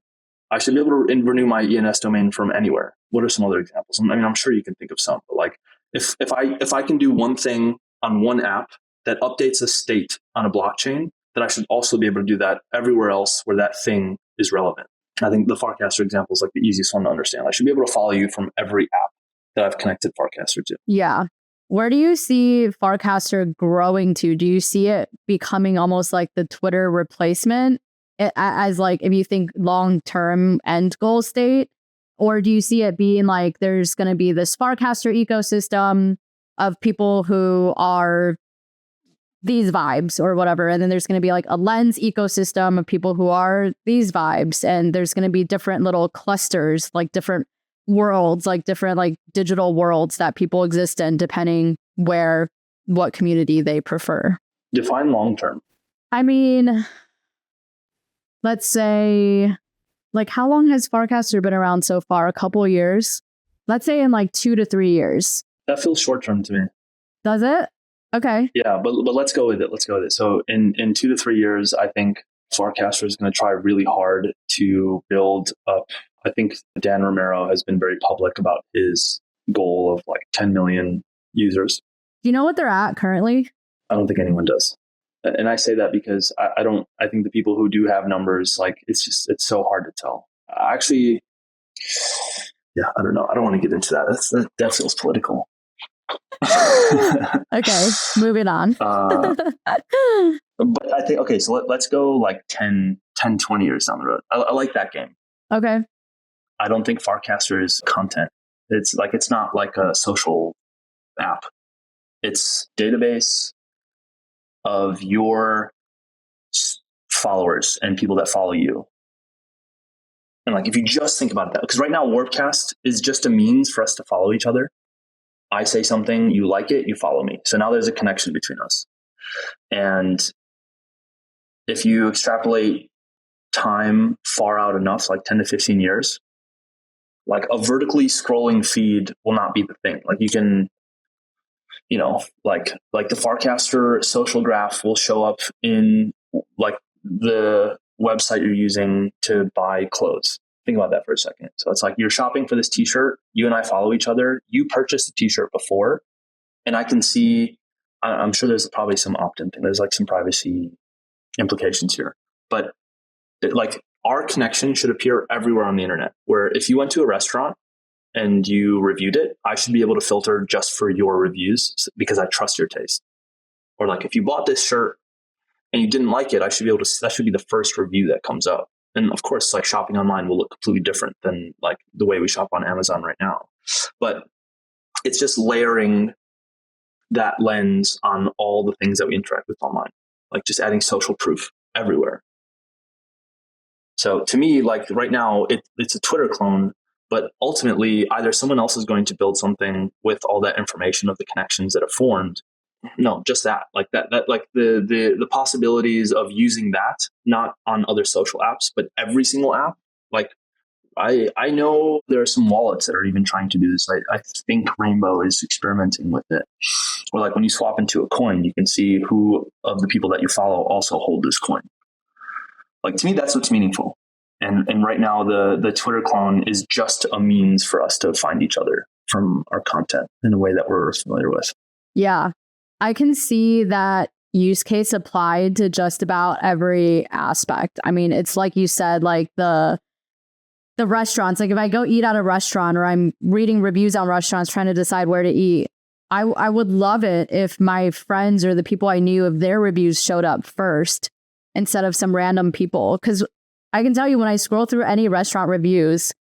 I should be able to renew my ENS domain from anywhere. What are some other examples? I mean, I'm sure you can think of some, but like if I can do one thing on one app that updates a state on a blockchain, then I should also be able to do that everywhere else where that thing is relevant. I think the Farcaster example is like the easiest one to understand. I should be able to follow you from every app that I've connected Farcaster to. Yeah. Where do you see Farcaster growing to? Do you see it becoming almost like the Twitter replacement as like, if you think long-term end goal state? Or do you see it being like there's going to be this Farcaster ecosystem of people who are these vibes or whatever, and then there's going to be like a Lens ecosystem of people who are these vibes, and there's going to be different little clusters, like different worlds, like different like digital worlds that people exist in depending what community they prefer? Define long-term. I mean, let's say, like, how long has Farcaster been around so far? A couple of years? Let's say in like 2 to 3 years. That feels short-term to me. Does it? Okay. Yeah, but let's go with it. So in 2 to 3 years, I think Farcaster is going to try really hard to build up. I think Dan Romero has been very public about his goal of like 10 million users. Do you know what they're at currently? I don't think anyone does. And I say that because I think the people who do have numbers, like it's so hard to tell. Actually, yeah, I don't know. I don't want to get into that. That feels political. Okay, moving on. But I think, okay, so let's go like 10, 20 years down the road. I like that game. Okay. I don't think Farcaster is content. It's not like a social app. It's database of your followers and people that follow you. And like, if you just think about that, because right now Warpcast is just a means for us to follow each other. I say something, you like it, you follow me. So now there's a connection between us. And if you extrapolate time far out enough, like 10 to 15 years, like a vertically scrolling feed will not be the thing. Like you can, like the Farcaster social graph will show up in like the website you're using to buy clothes. Think about that for a second. So it's like you're shopping for this t-shirt. You and I follow each other. You purchased the t-shirt before, and I can see, I'm sure there's probably some opt-in thing. There's like some privacy implications here, but like our connection should appear everywhere on the internet, where if you went to a restaurant and you reviewed it, I should be able to filter just for your reviews because I trust your taste. Or like if you bought this shirt and you didn't like it, that should be the first review that comes up. And of course, like shopping online will look completely different than like the way we shop on Amazon right now. But it's just layering that lens on all the things that we interact with online, like just adding social proof everywhere. So to me, like right now, it's a Twitter clone, but ultimately either someone else is going to build something with all that information of the connections that have formed. No, just that, like the possibilities of using that, not on other social apps, but every single app. Like I know there are some wallets that are even trying to do this. I think Rainbow is experimenting with it. Or like when you swap into a coin, you can see who of the people that you follow also hold this coin. Like to me, that's what's meaningful. And right now the Twitter clone is just a means for us to find each other from our content in a way that we're familiar with. Yeah. I can see that use case applied to just about every aspect. I mean, it's like you said, like the restaurants, like if I go eat at a restaurant or I'm reading reviews on restaurants trying to decide where to eat, I would love it if my friends or the people I knew, if their reviews showed up first instead of some random people. Because I can tell you when I scroll through any restaurant reviews,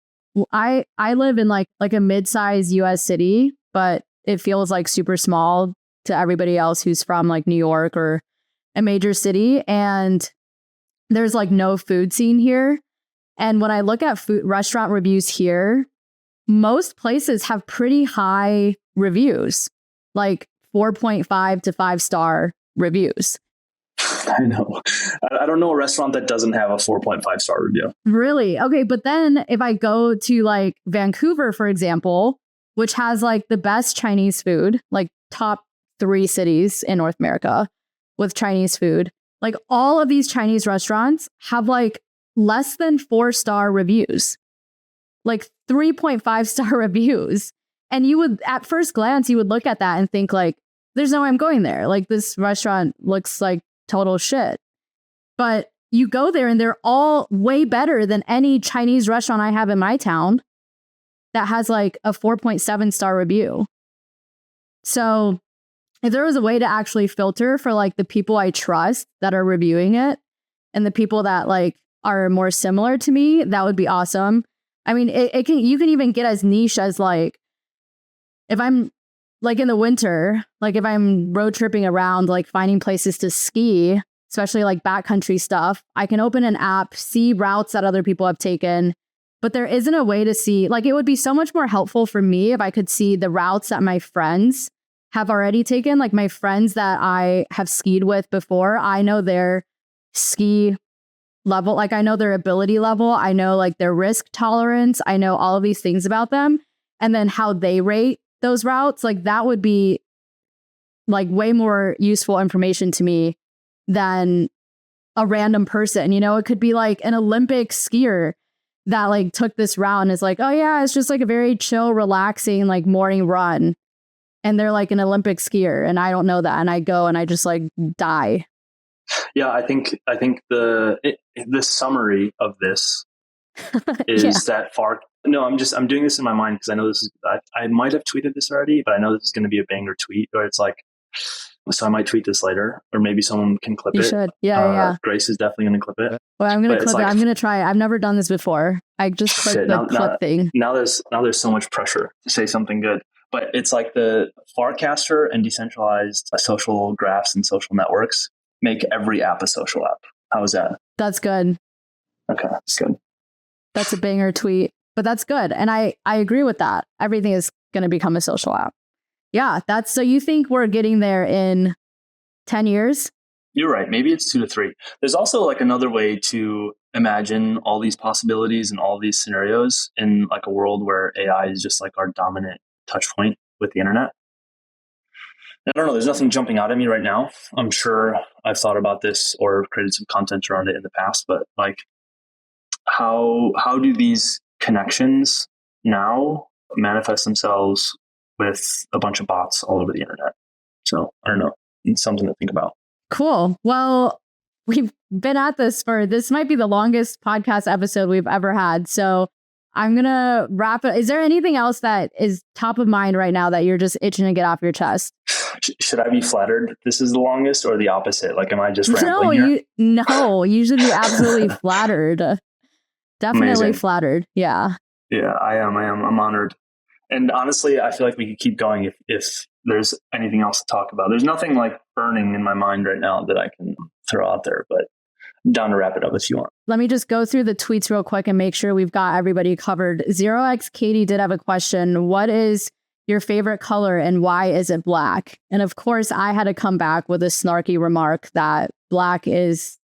I live in like a mid-sized US city, but it feels like super small to everybody else who's from like New York or a major city. And there's like no food scene here. And when I look at food restaurant reviews here, most places have pretty high reviews, like 4.5 to 5-star reviews. I know. I don't know a restaurant that doesn't have a 4.5-star review. Really? Okay. But then if I go to like Vancouver, for example, which has like the best Chinese food, like top 3 cities in North America with Chinese food, like all of these Chinese restaurants have like less than 4-star reviews, like 3.5-star reviews. And you would, at first glance, you would look at that and think like, there's no way I'm going there. Like this restaurant looks like total shit. But you go there and they're all way better than any Chinese restaurant I have in my town that has like a 4.7-star review. So if there was a way to actually filter for like the people I trust that are reviewing it and the people that like are more similar to me, that would be awesome. I mean, you can even get as niche as like, if I'm like in the winter, like if I'm road tripping around, like finding places to ski, especially like backcountry stuff, I can open an app, see routes that other people have taken, but there isn't a way to see, like it would be so much more helpful for me if I could see the routes that my friends have already taken, like my friends that I have skied with before. I know their ski level, like I know their ability level, I know like their risk tolerance, I know all of these things about them, and then how they rate those routes. Like that would be like way more useful information to me than a random person. You know, it could be like an Olympic skier that like took this route and is like, oh yeah, it's just like a very chill, relaxing like morning run. And they're like an Olympic skier and I don't know that. And I go and I just like die. Yeah, I think the summary of this is that far. No, I'm doing this in my mind because I know this is. I might have tweeted this already, but I know this is going to be a banger tweet. Or it's like, so I might tweet this later, or maybe someone can clip it. You should, yeah. Grace is definitely going to clip it. Well, I'm going to clip it. I'm going to try. I've never done this before. I just clicked the clip thing. Now there's so much pressure to say something good. But it's like the Farcaster and decentralized social graphs and social networks make every app a social app. How is that? That's good. Okay, that's good. That's a banger tweet, but that's good. And I agree with that. Everything is going to become a social app. Yeah, so you think we're getting there in 10 years? You're right. Maybe it's 2 to 3. There's also like another way to imagine all these possibilities and all these scenarios in like a world where AI is just like our dominant touch point with the internet. I don't know. There's nothing jumping out at me right now. I'm sure I've thought about this or created some content around it in the past, but like how do these connections now manifest themselves with a bunch of bots all over the internet? So I don't know. It's something to think about. Cool. Well, we've been at this might be the longest podcast episode we've ever had. So I'm going to wrap it. Is there anything else that is top of mind right now that you're just itching to get off your chest? Should I be flattered this is the longest or the opposite? Like, am I just rambling here? No, you should be absolutely flattered. Definitely Amazing. Flattered. Yeah. Yeah, I am. I'm honored. And honestly, I feel like we could keep going if there's anything else to talk about. There's nothing like burning in my mind right now that I can throw out there, but I'm down to wrap it up if you want. Let me just go through the tweets real quick and make sure we've got everybody covered. 0x Katie did have a question. What is your favorite color and why is it black? And of course, I had to come back with a snarky remark that black is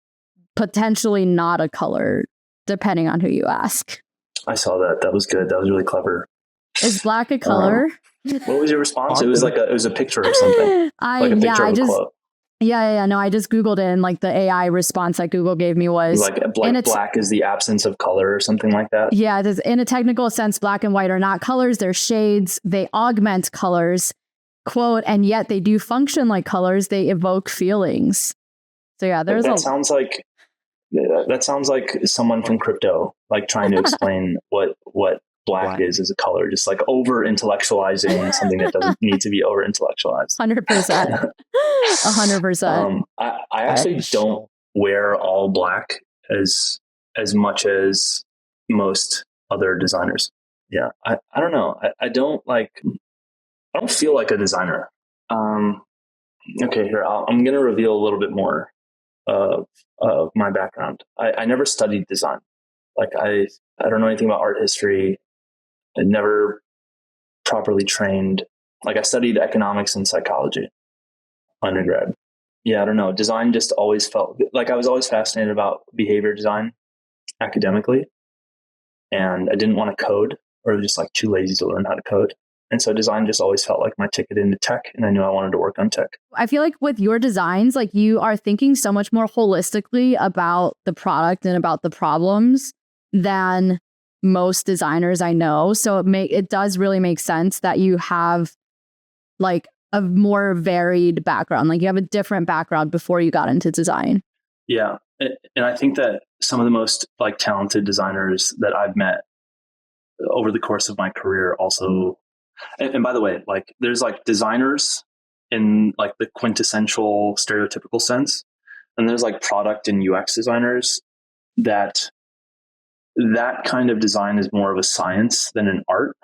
potentially not a color, depending on who you ask. I saw that. That was good. That was really clever. Is black a color? What was your response? It was a picture or something. I just Googled it and like the AI response that Google gave me was like black is the absence of color or something like that. Yeah, it is, in a technical sense, black and white are not colors. They're shades. They augment colors, quote, and yet they do function like colors. They evoke feelings. So yeah, that sounds like someone from crypto, like trying to explain what black is as a color, just like over intellectualizing something that doesn't need to be over intellectualized. 100%. 100%. I actually don't wear all black as much as most other designers. Yeah. I don't know. I don't like, I don't feel like a designer. Okay, here, I'm going to reveal a little bit more of my background. I never studied design. Like I don't know anything about art history. I never properly trained. Like I studied economics and psychology undergrad. Yeah, I don't know. Design just always felt like I was always fascinated about behavior design academically. And I didn't want to code, or just like too lazy to learn how to code. And so design just always felt like my ticket into tech. And I knew I wanted to work on tech. I feel like with your designs, like you are thinking so much more holistically about the product and about the problems than most designers I know. So it does really make sense that you have like a more varied background. Like you have a different background before you got into design. Yeah. And I think that some of the most like talented designers that I've met over the course of my career also, and by the way, like there's like designers in like the quintessential stereotypical sense, and there's like product and UX designers that kind of design is more of a science than an art.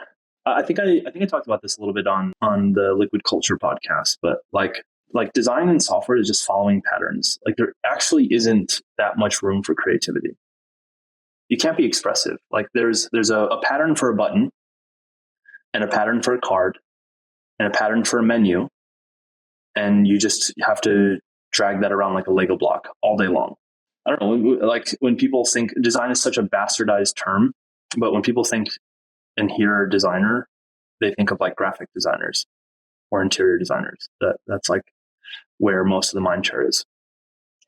I think I talked about this a little bit on the Liquid Culture podcast, but like design and software is just following patterns. Like there actually isn't that much room for creativity. You can't be expressive. Like there's a pattern for a button, and a pattern for a card, and a pattern for a menu, and you just have to drag that around like a Lego block all day long. I don't know, like when people think design is such a bastardized term, but when people think and hear designer, they think of like graphic designers or interior designers. That's like where most of the mind share is.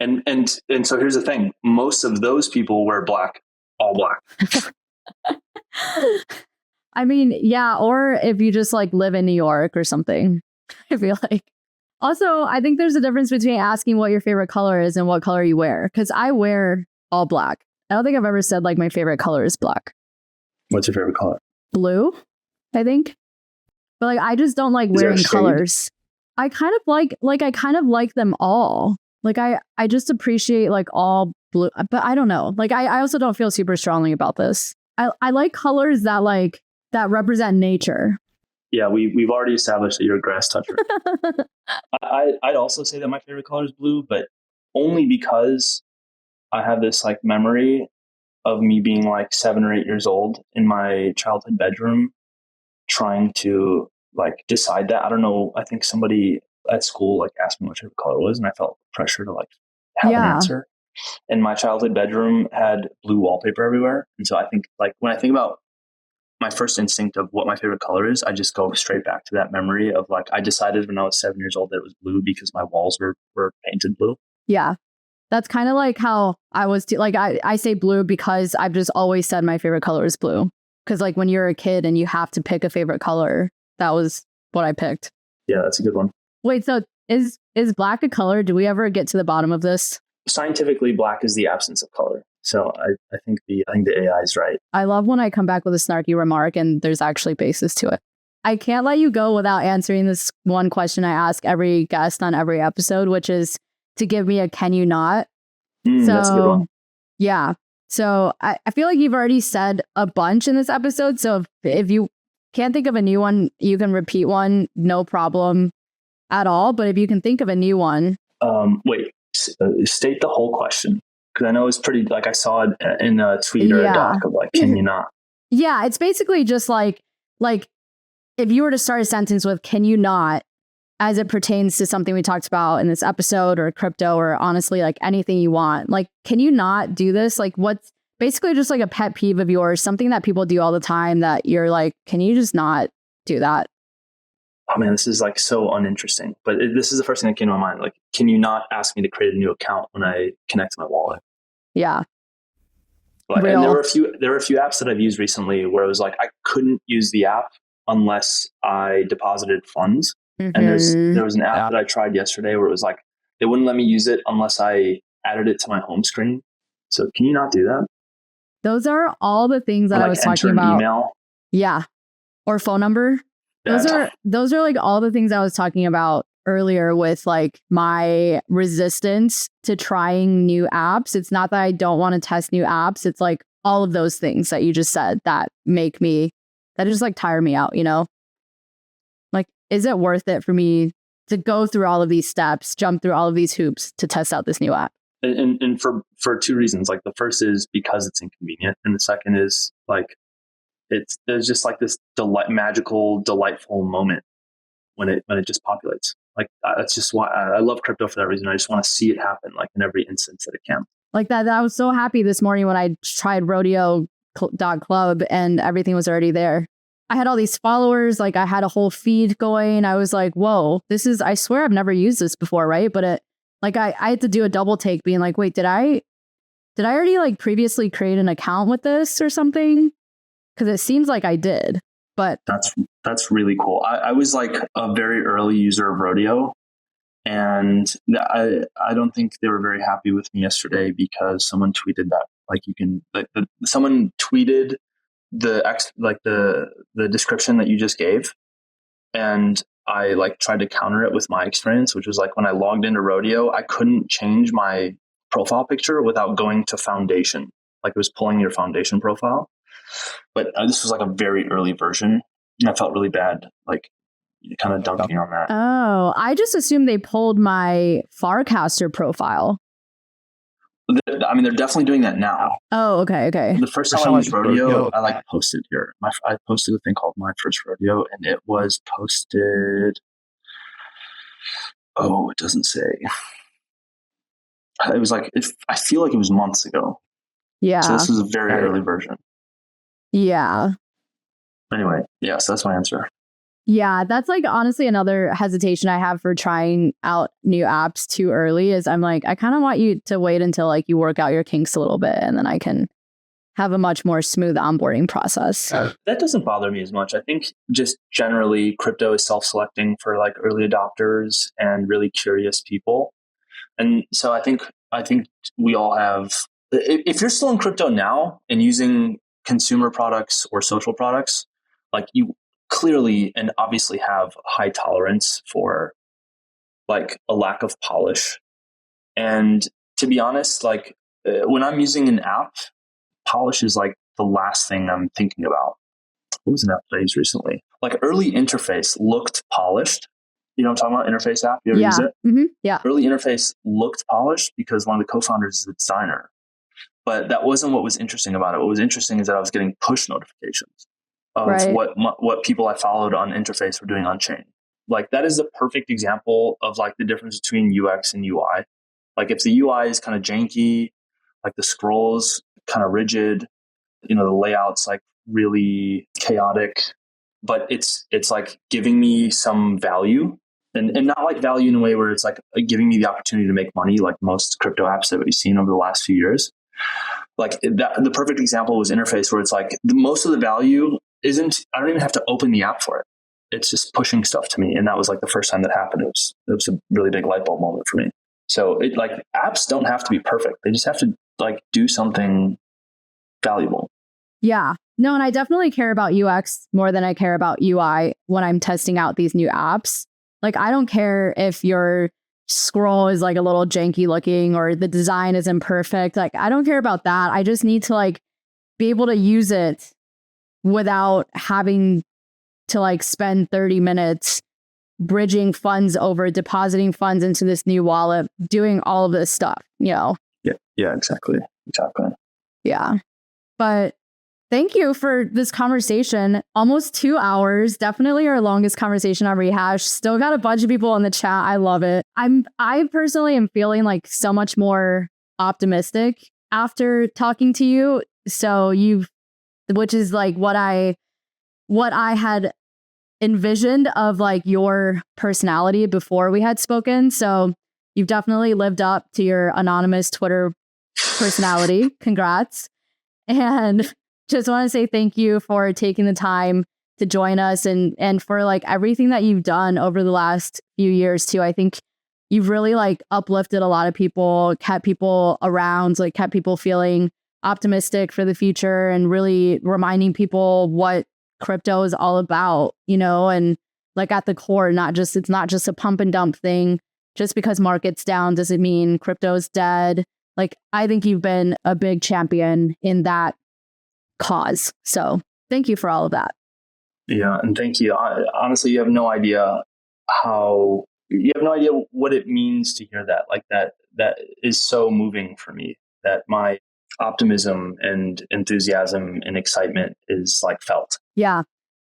And so here's the thing. Most of those people wear black, all black. I mean, yeah, or if you just like live in New York or something, I feel like. Also, I think there's a difference between asking what your favorite color is and what color you wear. Because I wear all black. I don't think I've ever said like my favorite color is black. What's your favorite color? Blue, I think. But like, I just don't like wearing colors. I kind of like them all. Like I just appreciate like all blue, but I don't know. Like I also don't feel super strongly about this. I like colors that represent nature. Yeah, we've already established that you're a grass toucher. I'd also say that my favorite color is blue, but only because I have this like memory of me being like 7 or 8 years old in my childhood bedroom trying to like decide that. I don't know. I think somebody at school like asked me what favorite color was, and I felt pressure to like have an answer. And my childhood bedroom had blue wallpaper everywhere. And so I think like when I think about my first instinct of what my favorite color is, I just go straight back to that memory of like, I decided when I was 7 years old that it was blue because my walls were painted blue. Yeah. That's kind of like how I was, like, I say blue because I've just always said my favorite color is blue. Because like when you're a kid and you have to pick a favorite color, that was what I picked. Yeah, that's a good one. Wait, so is black a color? Do we ever get to the bottom of this? Scientifically, black is the absence of color. So I think the AI is right. I love when I come back with a snarky remark and there's actually basis to it. I can't let you go without answering this one question I ask every guest on every episode, which is to give me a can you not? That's a good one. Yeah. So I feel like you've already said a bunch in this episode. So if you can't think of a new one, you can repeat one, no problem at all. But if you can think of a new one. Wait, state the whole question. Because I know it's pretty, like I saw it in a tweet or a doc of like, can you not? Yeah, it's basically just like if you were to start a sentence with can you not, as it pertains to something we talked about in this episode or crypto or honestly like anything you want, like can you not do this? Like what's basically just like a pet peeve of yours, something that people do all the time that you're like, can you just not do that? Oh man, this is like so uninteresting. But this is the first thing that came to my mind. Like, can you not ask me to create a new account when I connect to my wallet? Yeah. And there were a few apps that I've used recently where it was like I couldn't use the app unless I deposited funds. Mm-hmm. And there was an app that I tried yesterday where it was like they wouldn't let me use it unless I added it to my home screen. So can you not do that? Those are all the things that I was talking about. Email. Yeah. Or phone number. Those are like all the things I was talking about earlier with like my resistance to trying new apps. It's not that I don't want to test new apps. It's like all of those things that you just said that just like tire me out, you know? Like is it worth it for me to go through all of these steps, jump through all of these hoops to test out this new app? And for two reasons. Like the first is because it's inconvenient, and the second is like there's just like this magical, delightful moment when it just populates. Like that's just why I love crypto for that reason. I just want to see it happen, like in every instance that it can. Like that, I was so happy this morning when I tried rodeo.club and everything was already there. I had all these followers, like I had a whole feed going. I was like, whoa, I swear I've never used this before, right? But I had to do a double take being like, wait, did I already like previously create an account with this or something? Because it seems like I did, but that's really cool. I was like a very early user of Rodeo, and I don't think they were very happy with me yesterday because someone tweeted that someone tweeted the description that you just gave, and I like tried to counter it with my experience, which was like when I logged into Rodeo, I couldn't change my profile picture without going to Foundation. Like it was pulling your Foundation profile. But this was like a very early version, and I felt really bad, like kind of dunking on that. Oh, I just assumed they pulled my Farcaster profile. I mean, they're definitely doing that now. Oh, okay. The first time I used Rodeo, I like posted here. I posted a thing called My First Rodeo, and it was posted. Oh, it doesn't say. It was like I feel like it was months ago. Yeah. So this is a very early version. Yeah. Anyway, yeah, so that's my answer. Yeah, that's like honestly another hesitation I have for trying out new apps too early is I'm like, I kind of want you to wait until like you work out your kinks a little bit and then I can have a much more smooth onboarding process. That doesn't bother me as much. I think just generally crypto is self-selecting for like early adopters and really curious people. And so I think we all have, if you're still in crypto now and using consumer products or social products, like you clearly and obviously have high tolerance for like a lack of polish. And to be honest, like when I'm using an app, polish is like the last thing I'm thinking about. What was an app that I used recently? Like early interface looked polished. You know what I'm talking about? Interface app? You ever use it? Mm-hmm. Yeah. Early interface looked polished because one of the co-founders is a designer. But that wasn't what was interesting about it. What was interesting is that I was getting push notifications of what people I followed on interface were doing on chain. Like that is a perfect example of like the difference between UX and UI. Like if the UI is kind of janky, like the scrolls kind of rigid, you know, the layout's like really chaotic, but it's like giving me some value and not like value in a way where it's like giving me the opportunity to make money like most crypto apps that we've seen over the last few years. Like the perfect example was interface where it's like most of the value I don't even have to open the app for it. It's just pushing stuff to me. And that was like the first time that happened. It was a really big light bulb moment for me. So it like apps don't have to be perfect. They just have to like do something valuable. Yeah. No, and I definitely care about UX more than I care about UI when I'm testing out these new apps. Like I don't care if your scroll is like a little janky looking or the design is imperfect. Like I don't care about that. I just need to like be able to use it without having to like spend 30 minutes bridging funds over, depositing funds into this new wallet, doing all of this stuff, you know? Yeah, exactly. Yeah. But thank you for this conversation. Almost 2 hours. Definitely our longest conversation on Rehash. Still got a bunch of people in the chat. I love it. I personally am feeling like so much more optimistic after talking to you. So which is like what I had envisioned of like your personality before we had spoken. So you've definitely lived up to your anonymous Twitter personality. Congrats. And just want to say thank you for taking the time to join us and for like everything that you've done over the last few years too. I think you've really like uplifted a lot of people, kept people around, like kept people feeling optimistic for the future and really reminding people what crypto is all about, you know, and like at the core, it's not just a pump and dump thing. Just because market's down doesn't mean crypto's dead. Like, I think you've been a big champion in that cause. So thank you for all of that. Yeah, and thank you. Honestly, you have no idea what it means to hear that. Like that is so moving for me, that my optimism and enthusiasm and excitement is like felt. Yeah,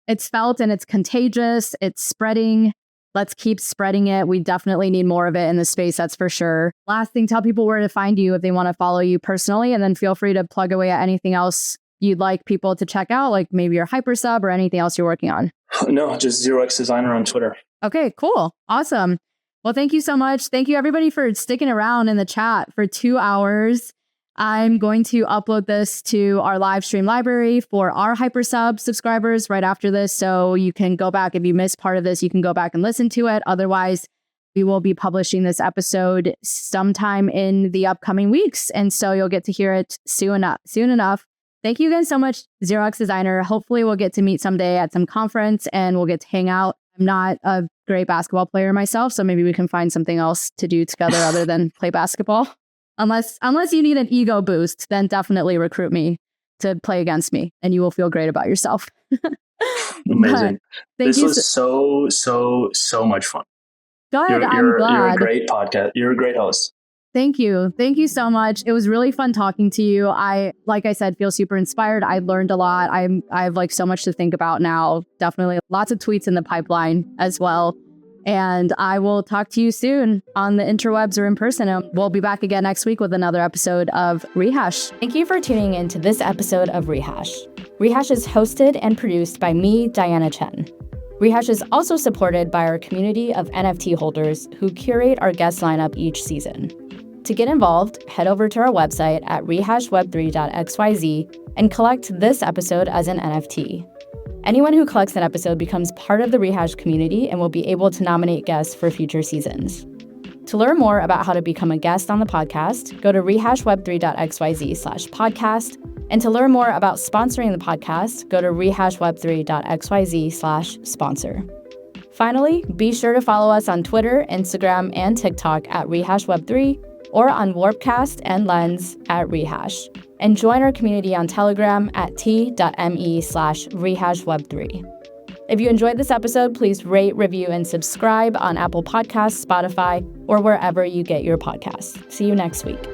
it's felt and it's contagious. It's spreading. Let's keep spreading it. We definitely need more of it in the space, that's for sure. Last thing, tell people where to find you if they want to follow you personally, and then feel free to plug away at anything else you'd like people to check out, like maybe your hypersub or anything else you're working on. No, just 0xdesigner on Twitter. Okay, cool. Awesome. Well, thank you so much. Thank you everybody for sticking around in the chat for 2 hours. I'm going to upload this to our live stream library for our hypersub subscribers right after this. So you can go back. If you missed part of this, you can go back and listen to it. Otherwise, we will be publishing this episode sometime in the upcoming weeks. And so you'll get to hear it soon enough. Thank you again so much, 0xdesigner. Hopefully we'll get to meet someday at some conference and we'll get to hang out. I'm not a great basketball player myself, so maybe we can find something else to do together other than play basketball. Unless you need an ego boost, then definitely recruit me to play against me and you will feel great about yourself. Amazing. This was so much fun. Good. You're a great podcast. You're a great host. Thank you. Thank you so much. It was really fun talking to you. Like I said, feel super inspired. I learned a lot. I have like so much to think about now. Definitely lots of tweets in the pipeline as well. And I will talk to you soon on the interwebs or in person. And we'll be back again next week with another episode of Rehash. Thank you for tuning in to this episode of Rehash. Rehash is hosted and produced by me, Diana Chen. Rehash is also supported by our community of NFT holders who curate our guest lineup each season. To get involved, head over to our website at rehashweb3.xyz and collect this episode as an NFT. Anyone who collects an episode becomes part of the Rehash community and will be able to nominate guests for future seasons. To learn more about how to become a guest on the podcast, go to rehashweb3.xyz/podcast. And to learn more about sponsoring the podcast, go to rehashweb3.xyz/sponsor. Finally, be sure to follow us on Twitter, Instagram, and TikTok at rehashweb3 or on Warpcast and Lens at Rehash. And join our community on Telegram at t.me/rehashweb3. If you enjoyed this episode, please rate, review, and subscribe on Apple Podcasts, Spotify, or wherever you get your podcasts. See you next week.